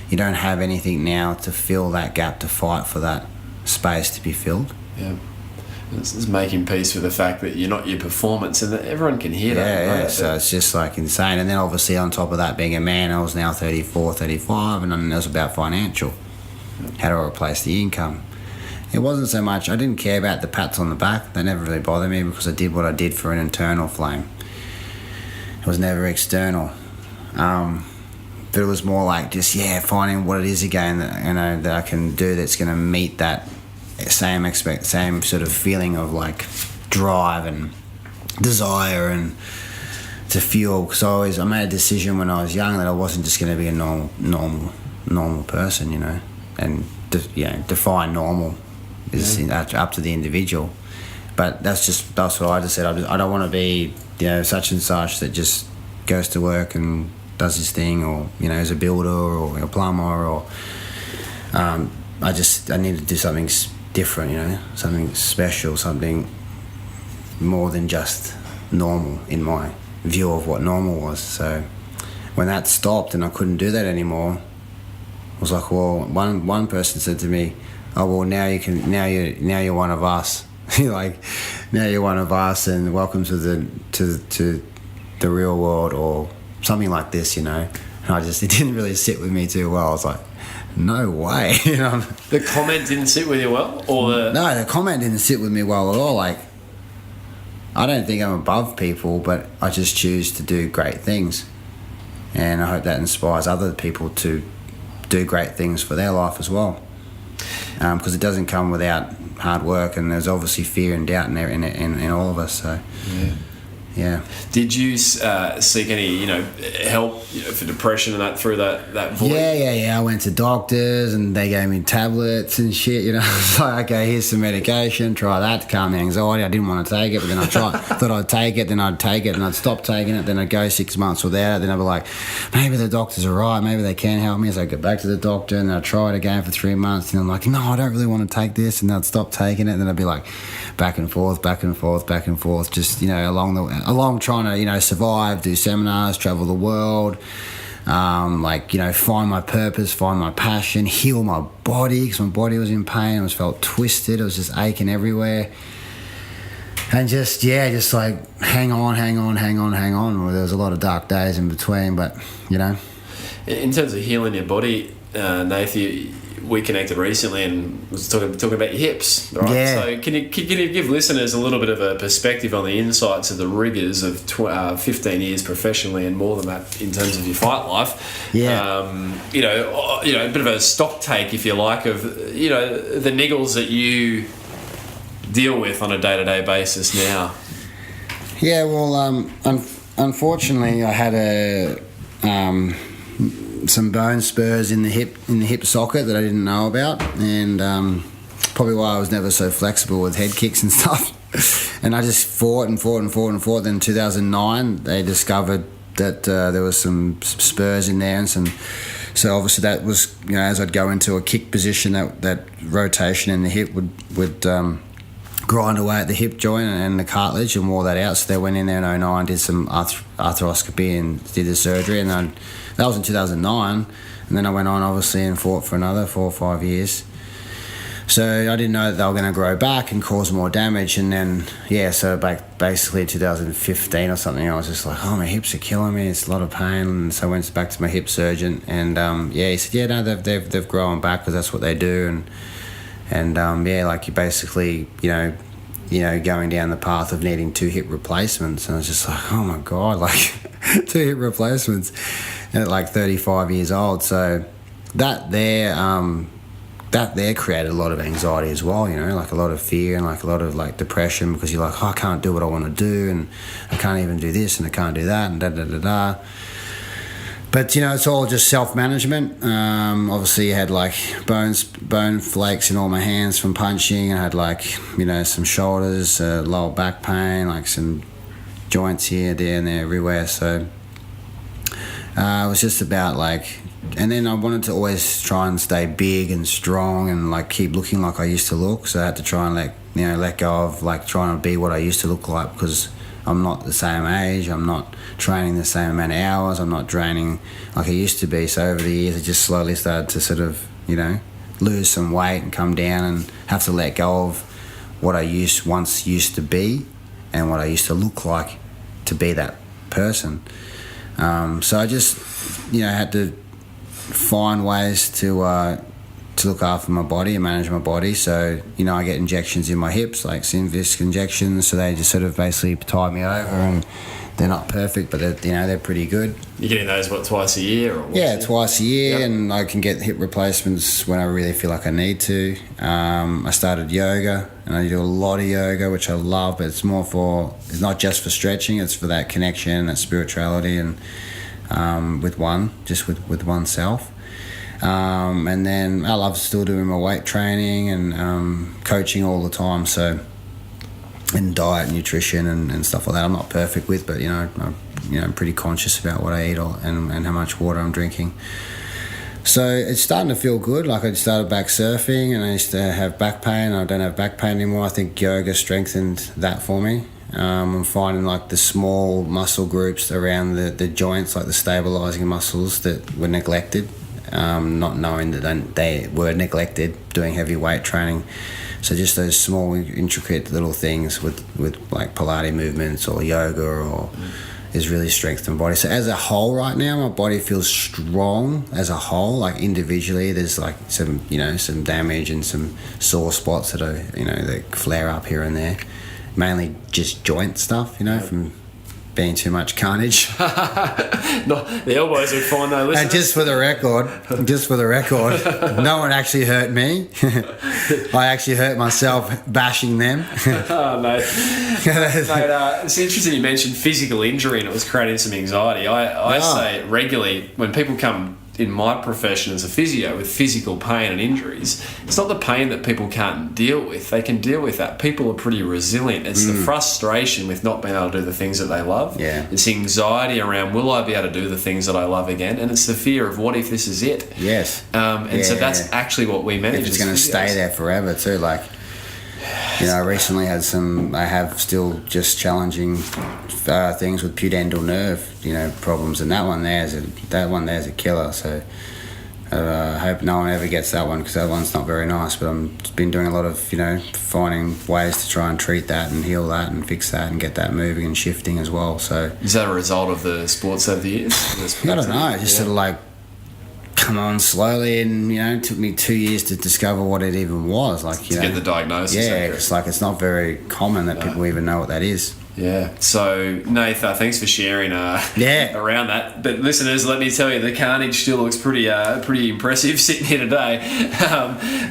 You don't have anything now to fill that gap, to fight for that space to be filled. Yeah. It's making peace with the fact that you're not your performance, and that everyone can hear that. Yeah, right? So it's just like insane. And then obviously on top of that, being a man, I was now 34, 35, and then it was about financial. How to replace the income. It wasn't so much, I didn't care about the pats on the back. They never really bothered me because I did what I did for an internal flame. It was never external. But it was more like just, finding what it is again that I can do that's going to meet that same sort of feeling of like drive and desire and to fuel. Because I made a decision when I was young that I wasn't just going to be a normal person, and define normal is up to the individual. But that's what I just said. I don't want to be such and such that just goes to work and does his thing, or is a builder or a plumber, or I need to do something different, something special, something more than just normal in my view of what normal was. So when that stopped and I couldn't do that anymore, I was like, well, one person said to me, oh, well, now you're one of us. You're like, now you're one of us, and welcome to the real world, or something like this, And it didn't really sit with me too well. I was like, no way. The comment didn't sit with you well? No, the comment didn't sit with me well at all. Like, I don't think I'm above people, but I just choose to do great things. And I hope that inspires other people to do great things for their life as well. Because it doesn't come without hard work, and there's obviously fear and doubt in all of us. So, yeah. Did you seek any, help for depression and that through that void? Yeah. I went to doctors and they gave me tablets and shit. It's like, okay, here's some medication. Try that to calm the anxiety. I didn't want to take it, but then I thought I'd take it. Then I'd take it, and I'd stop taking it. Then I'd go 6 months without it. Then I'd be like, maybe the doctors are right. Maybe they can help me. So I'd go back to the doctor, and I'd try it again for 3 months. And I'm like, no, I don't really want to take this. And then I'd stop taking it. And then I'd be like, back and forth, just along trying to survive, do seminars, travel the world, find my purpose, find my passion, heal my body, because my body was in pain. I felt twisted. It was just aching everywhere, and just like hang on. Well, there was a lot of dark days in between, but in terms of healing your body, Nathan, we connected recently and was talking about your hips, right? Yeah. So can you give listeners a little bit of a perspective on the insights of the rigours of 15 years professionally, and more than that in terms of your fight life? Yeah. A bit of a stock take, if you like, of the niggles that you deal with on a day-to-day basis now. Yeah. Well, unfortunately, I had some bone spurs in the hip socket that I didn't know about, and probably why I was never so flexible with head kicks and stuff. And I just fought. Then in 2009 they discovered that there was some spurs in there, and so obviously that was, as I'd go into a kick position, that rotation in the hip would grind away at the hip joint and the cartilage, and wore that out. So they went in there in 2009, did some arthroscopy and did the surgery, and that was in 2009, and then I went on obviously and fought for another 4 or 5 years. So I didn't know that they were going to grow back and cause more damage. And then, so basically 2015 or something, I was just like, oh, my hips are killing me. It's a lot of pain. And so I went back to my hip surgeon, and he said, no, they've grown back because that's what they do. And like you basically, going down the path of needing 2 hip replacements. And I was just like, oh my God, like 2 hip replacements at like 35 years old. So that there created a lot of anxiety as well, like a lot of fear and like a lot of like depression, because you're like, oh, I can't do what I want to do, and I can't even do this, and I can't do that, and da-da-da-da. But, it's all just self-management. Obviously, I had like bone flakes in all my hands from punching. I had like, some shoulders, lower back pain, like some joints here, there, and there, everywhere. So it was just about like, and then I wanted to always try and stay big and strong and like keep looking like I used to look. So I had to try and let go of like trying to be what I used to look like, because I'm not the same age. I'm not training the same amount of hours. I'm not training like I used to be. So over the years, I just slowly started to sort of, lose some weight and come down and have to let go of what I once used to be and what I used to look like to be that person. So I just, had to find ways to look after my body and manage my body. So, I get injections in my hips, like Synvisc injections. So they just sort of basically tie me over, and they're not perfect, but they're pretty good. You're getting those, twice a year? Or twice a year, yep. And I can get hip replacements when I really feel like I need to. I started yoga, and I do a lot of yoga, which I love, but it's not just for stretching, it's for that connection, that spirituality, and with oneself. And then I love still doing my weight training and coaching all the time, so, and diet, nutrition and stuff like that. I'm not perfect with, but I'm pretty conscious about what I eat and how much water I'm drinking. So it's starting to feel good. Like I started back surfing, and I used to have back pain. I don't have back pain anymore. I think yoga strengthened that for me. I'm finding like the small muscle groups around the joints, like the stabilizing muscles that were neglected, not knowing that they were neglected doing heavy weight training. So just those small intricate little things with like Pilates movements or yoga or is really strengthening my body. So as a whole right now, my body feels strong as a whole. Like individually there's like some damage and some sore spots that are that flare up here and there. Mainly just joint stuff, from being too much carnage. No, the elbows are fine though. And just for the record, no one actually hurt me. I actually hurt myself bashing them. Oh, mate, it's interesting you mentioned physical injury and it was creating some anxiety. I say regularly when people come in my profession as a physio with physical pain and injuries, it's not the pain that people can't deal with. They can deal with that. People are pretty resilient. It's the frustration with not being able to do the things that they love. Yeah. It's anxiety around, will I be able to do the things that I love again? And it's the fear of, what if this is it? Yes. So that's actually what we manage. If it's going to stay there forever too, like, I recently had I have still just challenging things with pudendal nerve, problems, and that one there's a killer. So I hope no one ever gets that one, because that one's not very nice. But I've been doing a lot of, finding ways to try and treat that and heal that and fix that and get that moving and shifting as well. So is that a result of the sports over the years? I don't know. Just sort of like come on slowly, and it took me 2 years to discover what it even was. Like to get the diagnosis. Yeah, it's not very common that people even know what that is. Yeah. So, Nathan, thanks for sharing around that. But listeners, let me tell you, the carnage still looks pretty impressive sitting here today.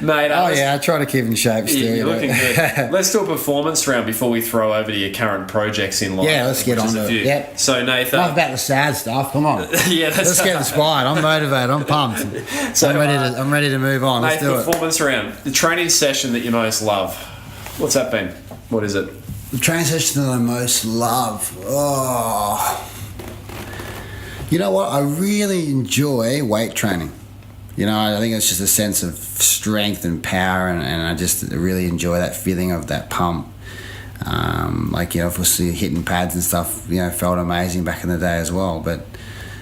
Mate. I try to keep in shape still. You're looking good. Let's do a performance round before we throw over to your current projects in life. Yeah, let's get on to it. Yep. So, Nathan. Not about the sad stuff. Come on. Let's get inspired. I'm motivated. I'm pumped. So, I'm ready to move on. Let's do it. Performance round. The training session that you most love. What's that been? What is it? The training session that I most love. Oh. You know what? I really enjoy weight training. I think it's just a sense of strength and power, and I just really enjoy that feeling of that pump. Obviously hitting pads and stuff, felt amazing back in the day as well. But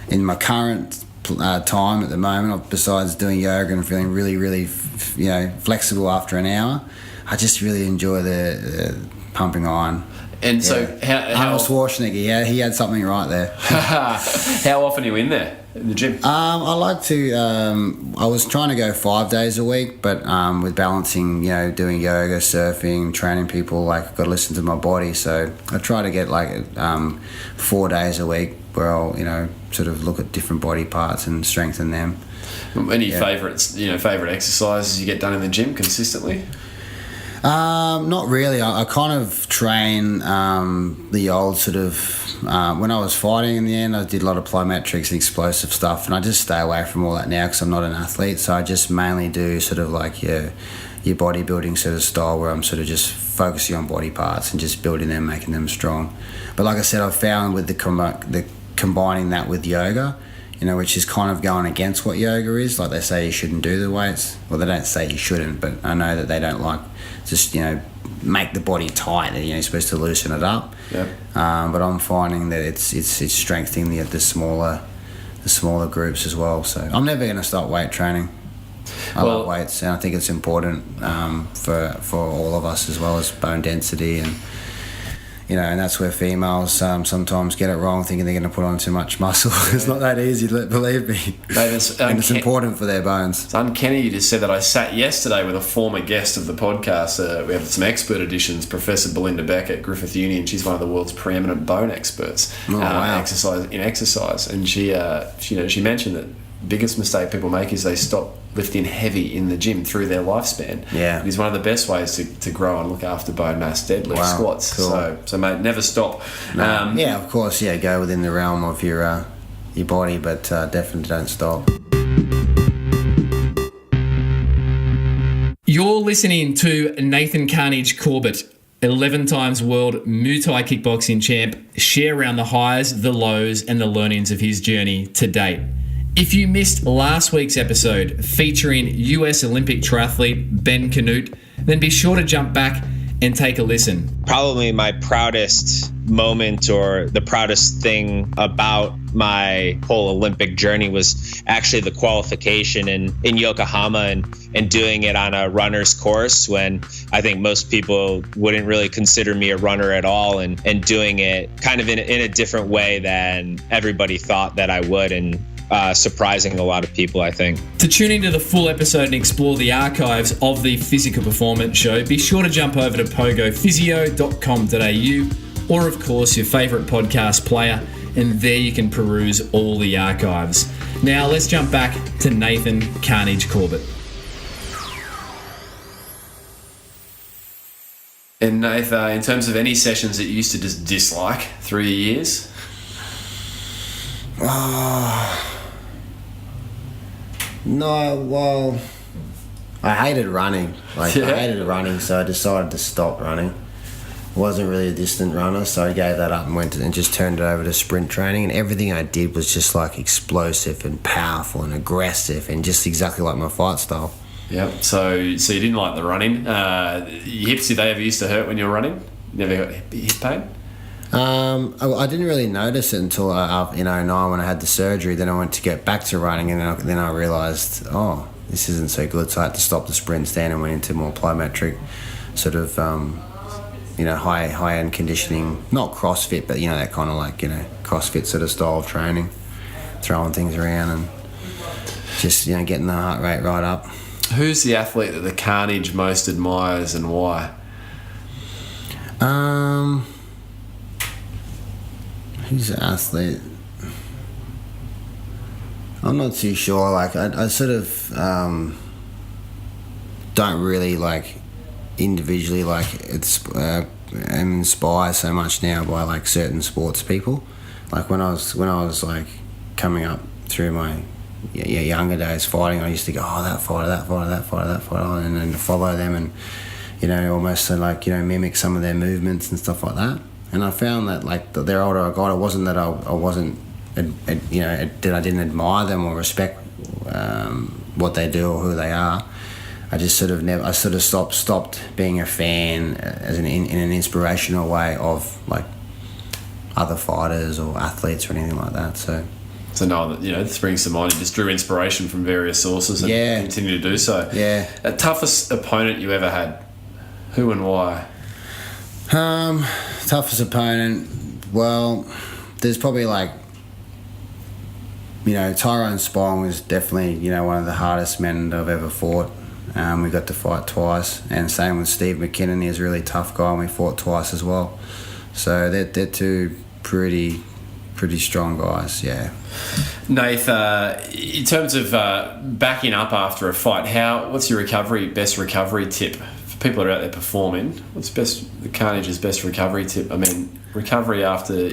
in my current time at the moment. Besides doing yoga and feeling really, really, flexible after an hour, I just really enjoy the pumping iron. And so, how Arnold Schwarzenegger, he had something right there. How often are you in there, in the gym? I like to. I was trying to go 5 days a week, but with balancing, doing yoga, surfing, training people, I've got to listen to my body. So I try to get 4 days a week where I'll, sort of look at different body parts and strengthen them. Any favourites, favourite exercises you get done in the gym consistently? Not really. I kind of train the old sort of when I was fighting. In the end, I did a lot of plyometrics and explosive stuff, and I just stay away from all that now because I'm not an athlete. So I just mainly do sort of your bodybuilding sort of style, where I'm sort of just focusing on body parts and just building them, making them strong. But like I said, I've found with the combining that with yoga, which is kind of going against what yoga is. Like they say you shouldn't do the weights. Well, they don't say you shouldn't, but I know that they don't like just, make the body tight and, you're supposed to loosen it up. Yep. But I'm finding that it's strengthening the smaller groups as well. So I'm never going to stop weight training. I love weights, and I think it's important for all of us, as well as bone density and and that's where females sometimes get it wrong, thinking they're going to put on too much muscle. It's not that easy, believe me. And it's important for their bones. It's uncanny you just said that. I sat yesterday with a former guest of the podcast. We have some expert editions, Professor Belinda Beck at Griffith Uni, and she's one of the world's preeminent bone experts. Wow. Exercise. And she mentioned that the biggest mistake people make is they stop lifting heavy in the gym through their lifespan. Yeah. It is one of the best ways to grow and look after bone mass, deadlift, squats. Cool. So mate, never stop. No. Of course, go within the realm of your body, but definitely don't stop. You're listening to Nathan Carnage Corbett, 11 times world Muay Thai kickboxing champ, share around the highs, the lows, and the learnings of his journey to date. If you missed last week's episode featuring US Olympic triathlete Ben Canute, then be sure to jump back and take a listen. Probably my proudest moment, or the proudest thing about my whole Olympic journey, was actually the qualification in Yokohama and doing it on a runner's course, when I think most people wouldn't really consider me a runner at all, and doing it kind of in a different way than everybody thought that I would, and surprising a lot of people, I think. To tune into the full episode and explore the archives of the Physical Performance Show, be sure to jump over to pogophysio.com.au, or of course your favourite podcast player, and there you can peruse all the archives. Now let's jump back to Nathan Carnage Corbett. And Nathan, in terms of any sessions that you used to just dislike through your years? No, well, I hated running. I hated running, so I decided to stop running. Wasn't really a distant runner, so I gave that up and just turned it over to sprint training. And everything I did was just explosive and powerful and aggressive, and just exactly like my fight style. Yep. So you didn't like the running. Your hips, did they ever used to hurt when you were running? Never got hip pain? I didn't really notice it until in 2009 when I had the surgery. Then I went to get back to running, and then I realised, this isn't so good. So I had to stop the sprints then and went into more plyometric sort of, high-end conditioning. Not CrossFit, but, that kind of CrossFit sort of style of training, throwing things around and just, getting the heart rate right up. Who's the athlete that the Carnage most admires, and why? Who's the athlete? I'm not too sure. I sort of don't really individually am inspired so much now by certain sports people. When I was coming up through my younger days fighting, I used to go, that fighter, and then follow them and almost mimic some of their movements and stuff like that. And I found that the older I got, it wasn't that I wasn't that I didn't admire them or respect what they do or who they are. I just stopped being a fan in an inspirational way of other fighters or athletes or anything like that. So So no, this brings to mind. You just drew inspiration from various sources and continue to do so. Yeah. Toughest opponent you ever had? Who and why? Toughest opponent. Well, there's probably Tyrone Spong was definitely one of the hardest men that I've ever fought. We got to fight twice, and same with Steve McKinnon. He's a really tough guy, and we fought twice as well. So they're two pretty strong guys, yeah. Nath, in terms of backing up after a fight, what's your best recovery tip for people that are out there performing? What's Carnage's best recovery tip? I mean, recovery after.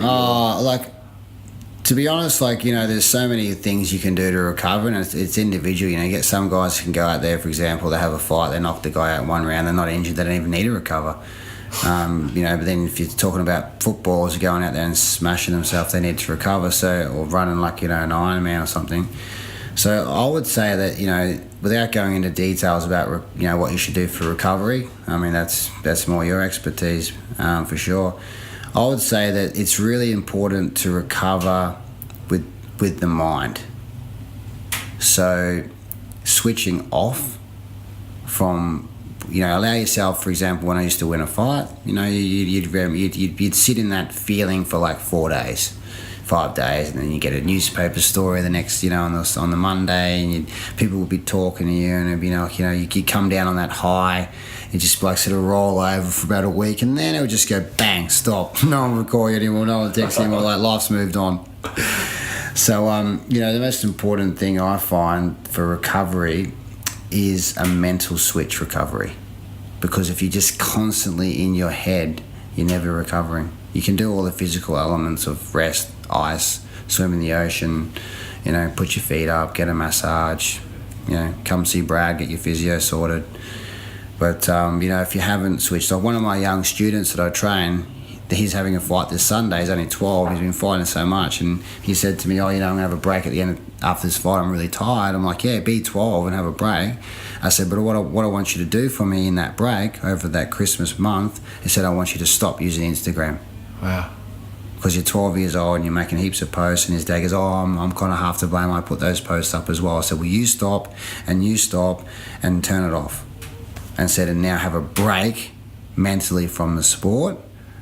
To be honest, there's so many things you can do to recover, and it's individual. You get some guys who can go out there, for example, they have a fight, they knock the guy out in one round, they're not injured, they don't even need to recover. But then if you're talking about footballers going out there and smashing themselves, they need to recover. Or running an Ironman or something. So I would say that without going into details about what you should do for recovery, I mean that's more your expertise for sure. I would say that it's really important to recover with the mind. So switching off from. Allow yourself, for example, when I used to win a fight, you'd sit in that feeling for 4 days, 5 days, and then you get a newspaper story the next, on the Monday, and people would be talking to you, and it'd be you come down on that high, you just sort of roll over for about a week, and then it would just go bang, stop, no one will call you anymore, no one texts you anymore, life's moved on. So, the most important thing I find for recovery is a mental switch recovery, because if you're just constantly in your head, you're never recovering. You can do all the physical elements of rest, ice, swim in the ocean, put your feet up, get a massage, come see Brad, get your physio sorted. But if you haven't switched off, one of my young students that I train, he's having a fight this Sunday. He's only 12. He's been fighting so much, and he said to me, I'm going to have a break at the end after this fight. I'm really tired. I'm like, yeah, be 12 and have a break. I said, but what I want you to do for me in that break over that Christmas month, he said, I want you to stop using Instagram. Wow. Because you're 12 years old and you're making heaps of posts, and his dad goes, I'm kind of half to blame. I put those posts up as well. I said, well, you stop and turn it off. And said, and now have a break mentally from the sport.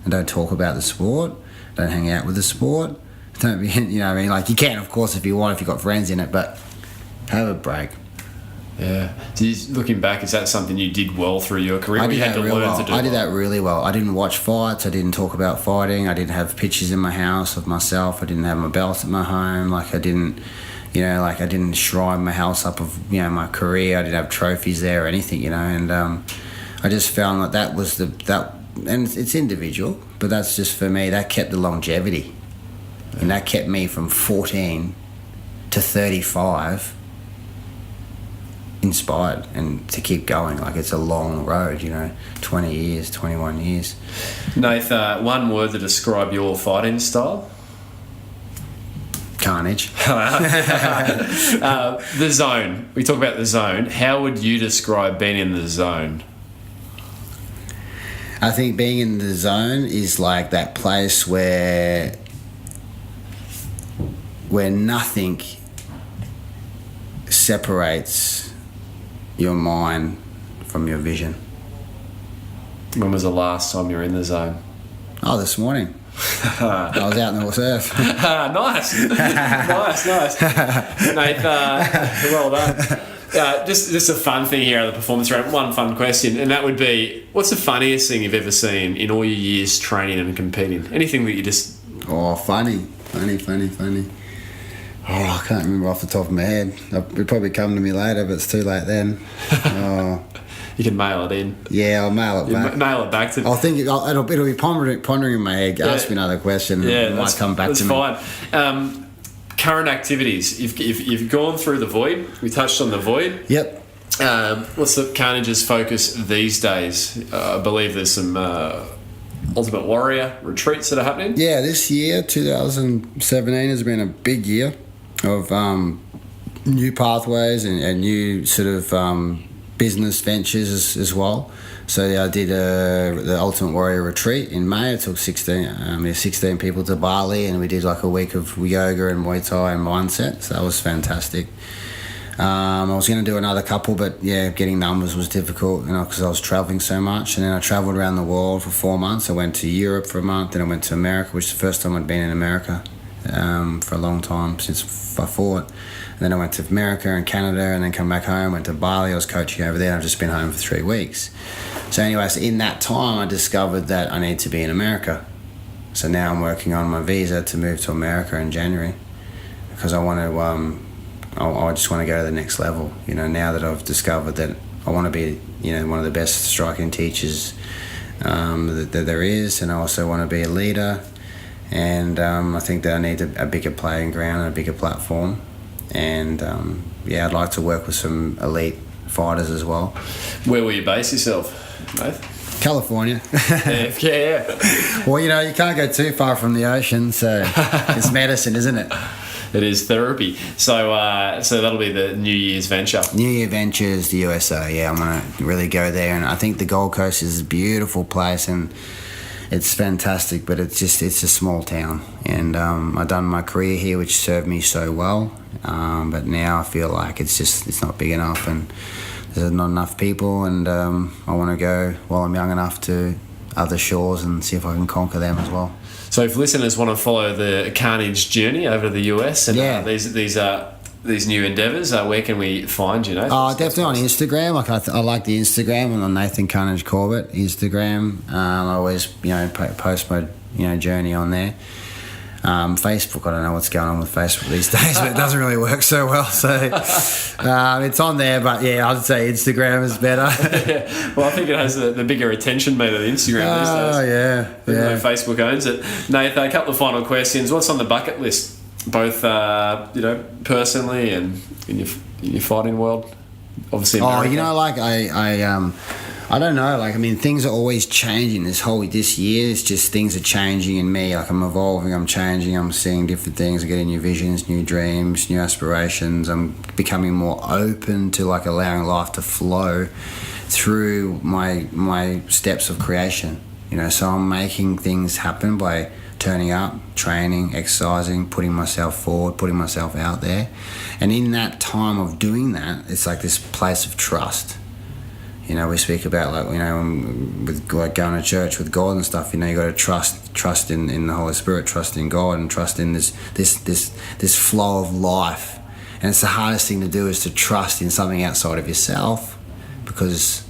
And don't talk about the sport. Don't hang out with the sport. Don't be, you can, of course, if you want, if you've got friends in it, but have a break. Yeah. Looking back, is that something you did well through your career? I did that really well. I didn't watch fights. I didn't talk about fighting. I didn't have pictures in my house of myself. I didn't have my belt at my home. I didn't shrine my house up of, my career. I didn't have trophies there or anything, and I just found that was and it's individual, but that's just for me, that kept the longevity. And that kept me from 14 to 35 inspired and to keep going. It's a long road, 20 years, 21 years. Nath, one word to describe your fighting style? Carnage. The zone. We talk about the zone. How would you describe being in the zone? I think being in the zone is like that place where nothing separates your mind from your vision. When was the last time you were in the zone? Oh, this morning. I was out in the surf. Nice. Nath, well done. Just a fun thing here on the performance round. One fun question, and that would be, what's the funniest thing you've ever seen in all your years training and competing? Anything that you just... Oh, funny. Oh, I can't remember off the top of my head. It'll probably come to me later, but it's too late then. Oh. You can mail it in. Yeah, I'll mail it back. Mail it back to me. I'll think it'll be pondering in my head. Ask me another question. And it might come back to me. That's fine. Current activities. You've gone through the void. We touched on the void. Yep. What's the Carnage's focus these days? I believe there's some Ultimate Warrior retreats that are happening. Yeah, this year, 2017, has been a big year of new pathways and new sort of business ventures as well. So I did the Ultimate Warrior Retreat in May. I took 16 people to Bali, and we did like a week of yoga and Muay Thai and mindset. So that was fantastic. I was going to do another couple, but yeah, getting numbers was difficult, because I was traveling so much. And then I traveled around the world for 4 months. I went to Europe for a month, then I went to America, which is the first time I'd been in America for a long time, since I fought. And then I went to America and Canada, and then come back home, went to Bali. I was coaching over there. I've just been home for 3 weeks. So anyways, in that time, I discovered that I need to be in America. So now I'm working on my visa to move to America in January, because I want to... I just want to go to the next level, now that I've discovered that I want to be, one of the best striking teachers that there is, and I also want to be a leader, and I think that I need a bigger playing ground and a bigger platform, and I'd like to work with some elite fighters as well. Where will you base yourself, Nathan? California. Yeah. Well, you can't go too far from the ocean, so it's medicine, isn't it? It is therapy. So that'll be the New Year's venture. New Year ventures, the USA. Yeah, I'm gonna really go there, and I think the Gold Coast is a beautiful place, and it's fantastic. But it's a small town, and I've done my career here, which served me so well. But now I feel like it's not big enough, and there's not enough people, and I want to go while I'm young enough to other shores and see if I can conquer them as well. So if listeners want to follow the Carnage journey over to the US and these new endeavours, where can we find you? Oh, definitely on Instagram. I like the Instagram, and on Nathan Carnage Corbett Instagram. I always post my journey on there. Facebook, I don't know what's going on with Facebook these days, but it doesn't really work so well. So it's on there, but yeah, I'd say Instagram is better. Yeah. Well, I think it has the bigger attention meter than Instagram these days. Oh, yeah. Though Facebook owns it. Nathan, a couple of final questions. What's on the bucket list, both personally and in your fighting world? Obviously, America. I don't know. Things are always changing. This year, it's just things are changing in me. I'm evolving, I'm changing, I'm seeing different things, I'm getting new visions, new dreams, new aspirations. I'm becoming more open to allowing life to flow through my steps of creation. So I'm making things happen by turning up, training, exercising, putting myself forward, putting myself out there. And in that time of doing that, it's like this place of trust. We speak about with going to church with God and stuff. You got to trust in the Holy Spirit, trust in God, and trust in this flow of life. And it's the hardest thing to do, is to trust in something outside of yourself, because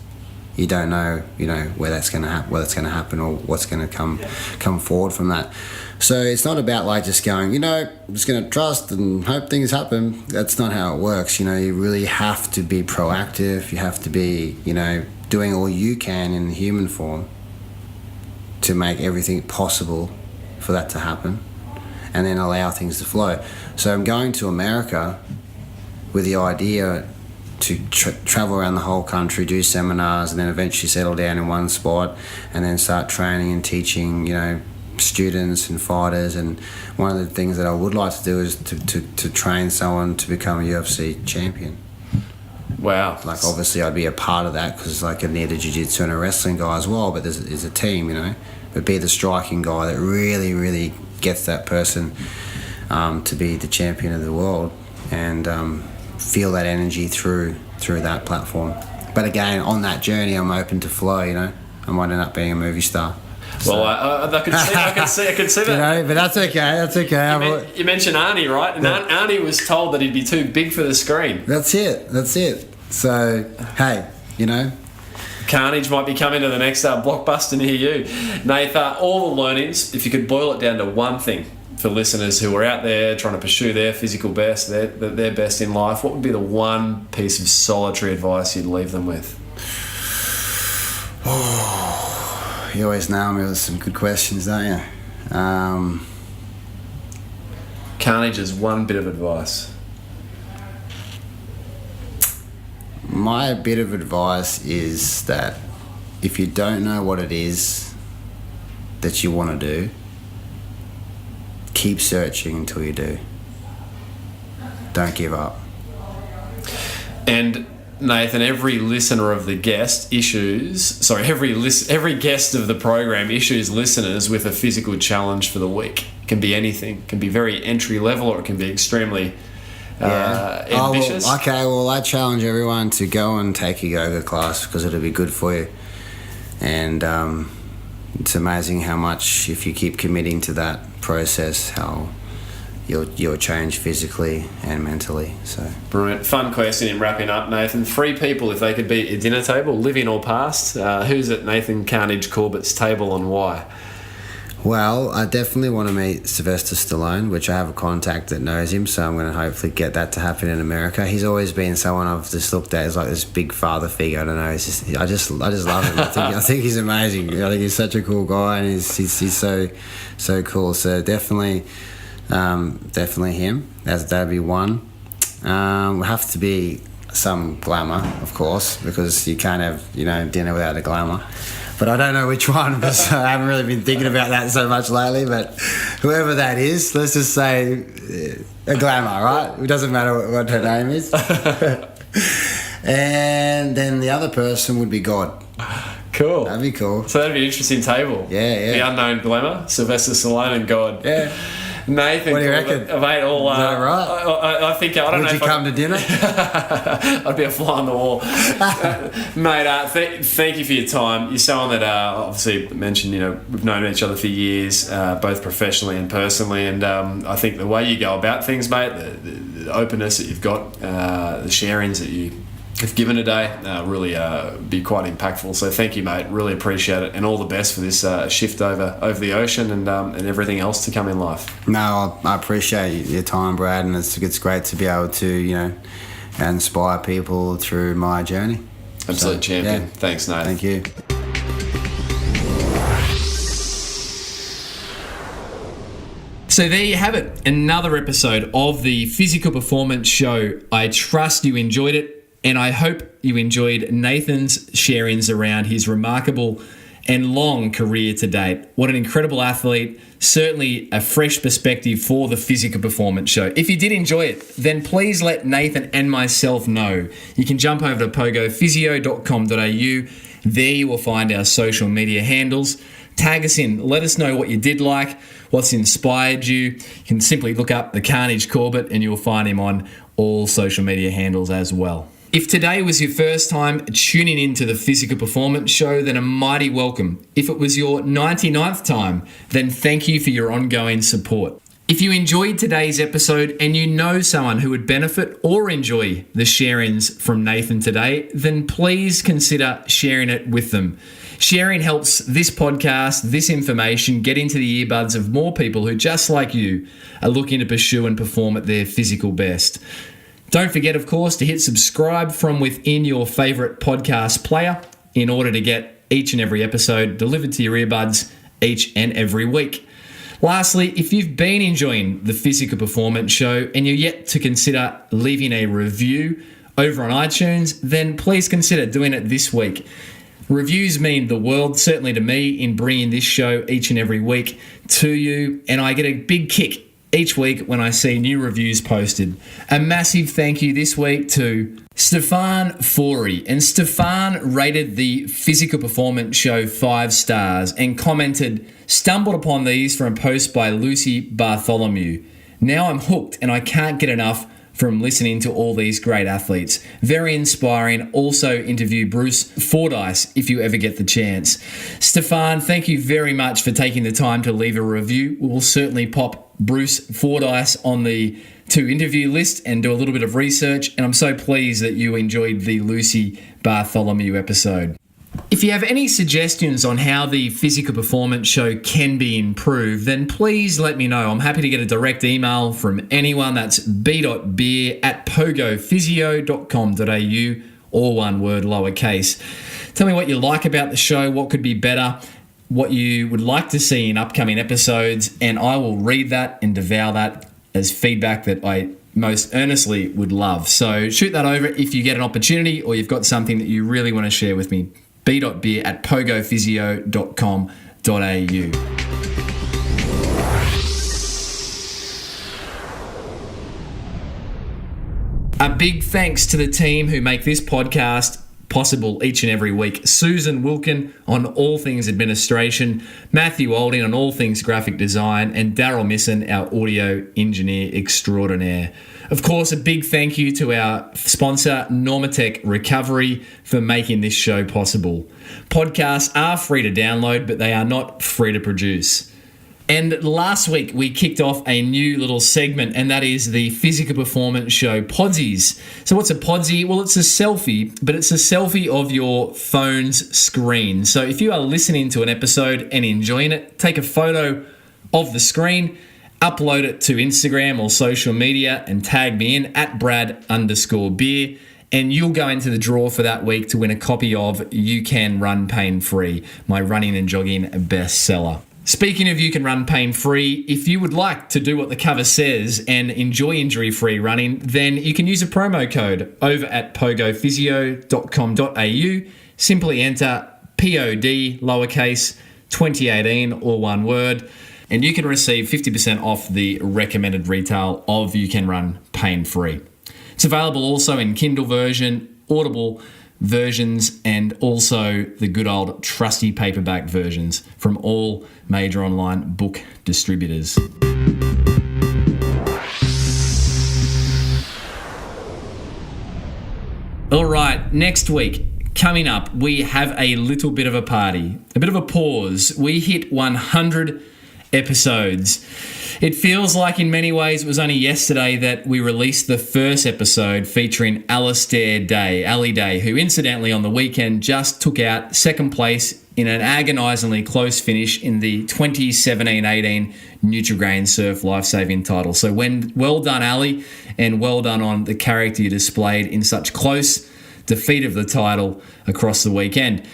you don't know, where that's going to happen, whether it's going to happen, or what's going to come forward from that. So it's not about just going, I'm just going to trust and hope things happen. That's not how it works. You really have to be proactive. You have to be, doing all you can in the human form to make everything possible for that to happen, and then allow things to flow. So I'm going to America with the idea to travel around the whole country, do seminars, and then eventually settle down in one spot, and then start training and teaching, students and fighters. And one of the things that I would like to do is to train someone to become a UFC champion. Wow. Obviously I'd be a part of that, because I need a jiu-jitsu and a wrestling guy as well, but there's a team, but be the striking guy that really, really gets that person to be the champion of the world, and feel that energy through that platform. But again, on that journey, I'm open to flow. I might end up being a movie star. Well, I can see that. But that's okay. That's okay. You mentioned Arnie, right? And Arnie was told that he'd be too big for the screen. That's it. So, hey, Carnage might be coming to the next blockbuster near you. Nathan, all the learnings, if you could boil it down to one thing for listeners who are out there trying to pursue their physical best, their best in life, what would be the one piece of solitary advice you'd leave them with? You always nail me with some good questions, don't you? Carnage's one bit of advice. My bit of advice is that if you don't know what it is that you want to do, keep searching until you do. Don't give up. And Nathan, every listener of the guest every guest of the program issues listeners with a physical challenge for the week. It can be anything. It can be very entry level, or it can be extremely ambitious. Well, I challenge everyone to go and take a yoga class because it'll be good for you. And it's amazing how much, if you keep committing to that process, how you'll change physically and mentally. So brilliant. Fun question in wrapping up, Nathan. 3 people, if they could be at your dinner table, living or past, who's at Nathan Carnage Corbett's table and why? Well, I definitely want to meet Sylvester Stallone, which I have a contact that knows him, so I'm going to hopefully get that to happen in America. He's always been someone I've just looked at as like this big father figure. I don't know. I just love him. I think he's amazing. I think he's such a cool guy, and he's so cool. So definitely him. That'd be one. Will have to be some glamour, of course, because you can't have dinner without the glamour. But I don't know which one because I haven't really been thinking about that so much lately. But whoever that is, let's just say a glamour, right? It doesn't matter what her name is. And then the other person would be God. Cool. That'd be cool. So that'd be an interesting table. Yeah. The unknown glamour, Sylvester Stallone and God. Yeah. Nathan, what do you reckon? Mate, all, is that right? I think I don't know. Would you come to dinner? I'd be a fly on the wall, mate. Thank you for your time. You're someone that obviously mentioned. We've known each other for years, both professionally and personally, and I think the way you go about things, mate, the openness that you've got, the sharings that you have given today, really be quite impactful. So thank you, mate. Really appreciate it, and all the best for this shift over the ocean and everything else to come in life. No, I appreciate your time, Brad, and it's great to be able to inspire people through my journey. Absolute champion. Yeah. Thanks, Nathan. Thank you. So there you have it, another episode of the Physical Performance Show. I trust you enjoyed it, and I hope you enjoyed Nathan's sharings around his remarkable and long career to date. What an incredible athlete. Certainly a fresh perspective for the Physical Performance Show. If you did enjoy it, then please let Nathan and myself know. You can jump over to pogophysio.com.au. There you will find our social media handles. Tag us in. Let us know what you did like, what's inspired you. You can simply look up the Carnage Corbett and you'll find him on all social media handles as well. If today was your first time tuning into the Physical Performance Show, then a mighty welcome. If it was your 99th time, then thank you for your ongoing support. If you enjoyed today's episode and you know someone who would benefit or enjoy the sharings from Nathan today, then please consider sharing it with them. Sharing helps this podcast, this information, get into the earbuds of more people who, just like you, are looking to pursue and perform at their physical best. Don't forget, of course, to hit subscribe from within your favourite podcast player in order to get each and every episode delivered to your earbuds each and every week. Lastly, if you've been enjoying the Physical Performance Show and you're yet to consider leaving a review over on iTunes, then please consider doing it this week. Reviews mean the world, certainly to me, in bringing this show each and every week to you, and I get a big kick each week when I see new reviews posted. A massive thank you this week to Stefan Forey. And Stefan rated the Physical Performance Show 5 stars and commented, "Stumbled upon these from a post by Lucy Bartholomew. Now I'm hooked and I can't get enough from listening to all these great athletes. Very inspiring. Also interview Bruce Fordyce if you ever get the chance." Stefan, thank you very much for taking the time to leave a review. We will certainly pop Bruce Fordyce on the to-interview list and do a little bit of research, and I'm so pleased that you enjoyed the Lucy Bartholomew episode. If you have any suggestions on how the Physical Performance Show can be improved, then please let me know. I'm happy to get a direct email from anyone. That's b.beer@pogophysio.com.au, all one word, lowercase. Tell me what you like about the show, what could be better, what you would like to see in upcoming episodes, and I will read that and devour that as feedback that I most earnestly would love. So shoot that over if you get an opportunity or you've got something that you really want to share with me. b.beer@pogophysio.com.au. A big thanks to the team who make this podcast possible each and every week. Susan Wilkin on all things administration, Matthew Olding on all things graphic design, and Daryl Misson, our audio engineer extraordinaire. Of course, a big thank you to our sponsor, Normatec Recovery, for making this show possible. Podcasts are free to download, but they are not free to produce. And last week, we kicked off a new little segment, and that is the physical performance show, Podsies. So what's a Podsie? Well, it's a selfie, but it's a selfie of your phone's screen. So if you are listening to an episode and enjoying it, take a photo of the screen, upload it to Instagram or social media, and tag me in at Brad_beer, and you'll go into the draw for that week to win a copy of You Can Run Pain Free, my running and jogging bestseller. Speaking of You Can Run Pain Free, if you would like to do what the cover says and enjoy injury-free running, then you can use a promo code over at pogophysio.com.au. Simply enter POD lowercase 2018 or one word, and you can receive 50% off the recommended retail of You Can Run Pain Free. It's available also in Kindle version, Audible versions, and also the good old trusty paperback versions from all major online book distributors. All right, next week, coming up, we have a little bit of a party, a bit of a pause. We hit 100 episodes. It feels like in many ways it was only yesterday that we released the first episode featuring Alistair Day, Ali Day, who incidentally on the weekend just took out second place in an agonisingly close finish in the 2017-18 Nutrigrain Surf Lifesaving title. So well done, Ali, and well done on the character you displayed in such close defeat of the title across the weekend.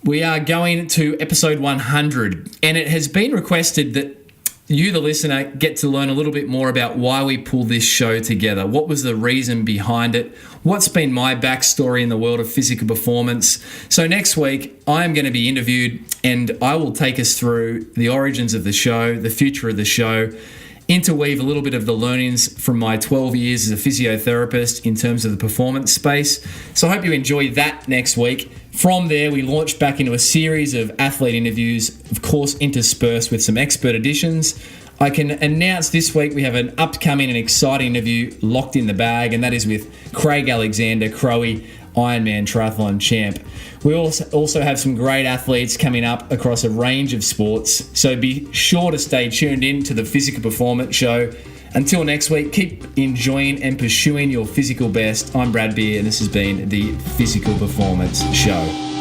We are going to episode 100, and it has been requested that you, the listener, get to learn a little bit more about why we pulled this show together. What was the reason behind it? What's been my backstory in the world of physical performance? So next week, I am going to be interviewed, and I will take us through the origins of the show, the future of the show, interweave a little bit of the learnings from my 12 years as a physiotherapist in terms of the performance space. So I hope you enjoy that next week. From there, we launched back into a series of athlete interviews, of course interspersed with some expert additions. I can announce this week we have an upcoming and exciting interview locked in the bag, and that is with Craig Alexander, Crowie, Ironman triathlon champ. We also have some great athletes coming up across a range of sports, so be sure to stay tuned in to the Physical Performance Show. Until next week, keep enjoying and pursuing your physical best. I'm Brad Beer, and this has been the Physical Performance Show.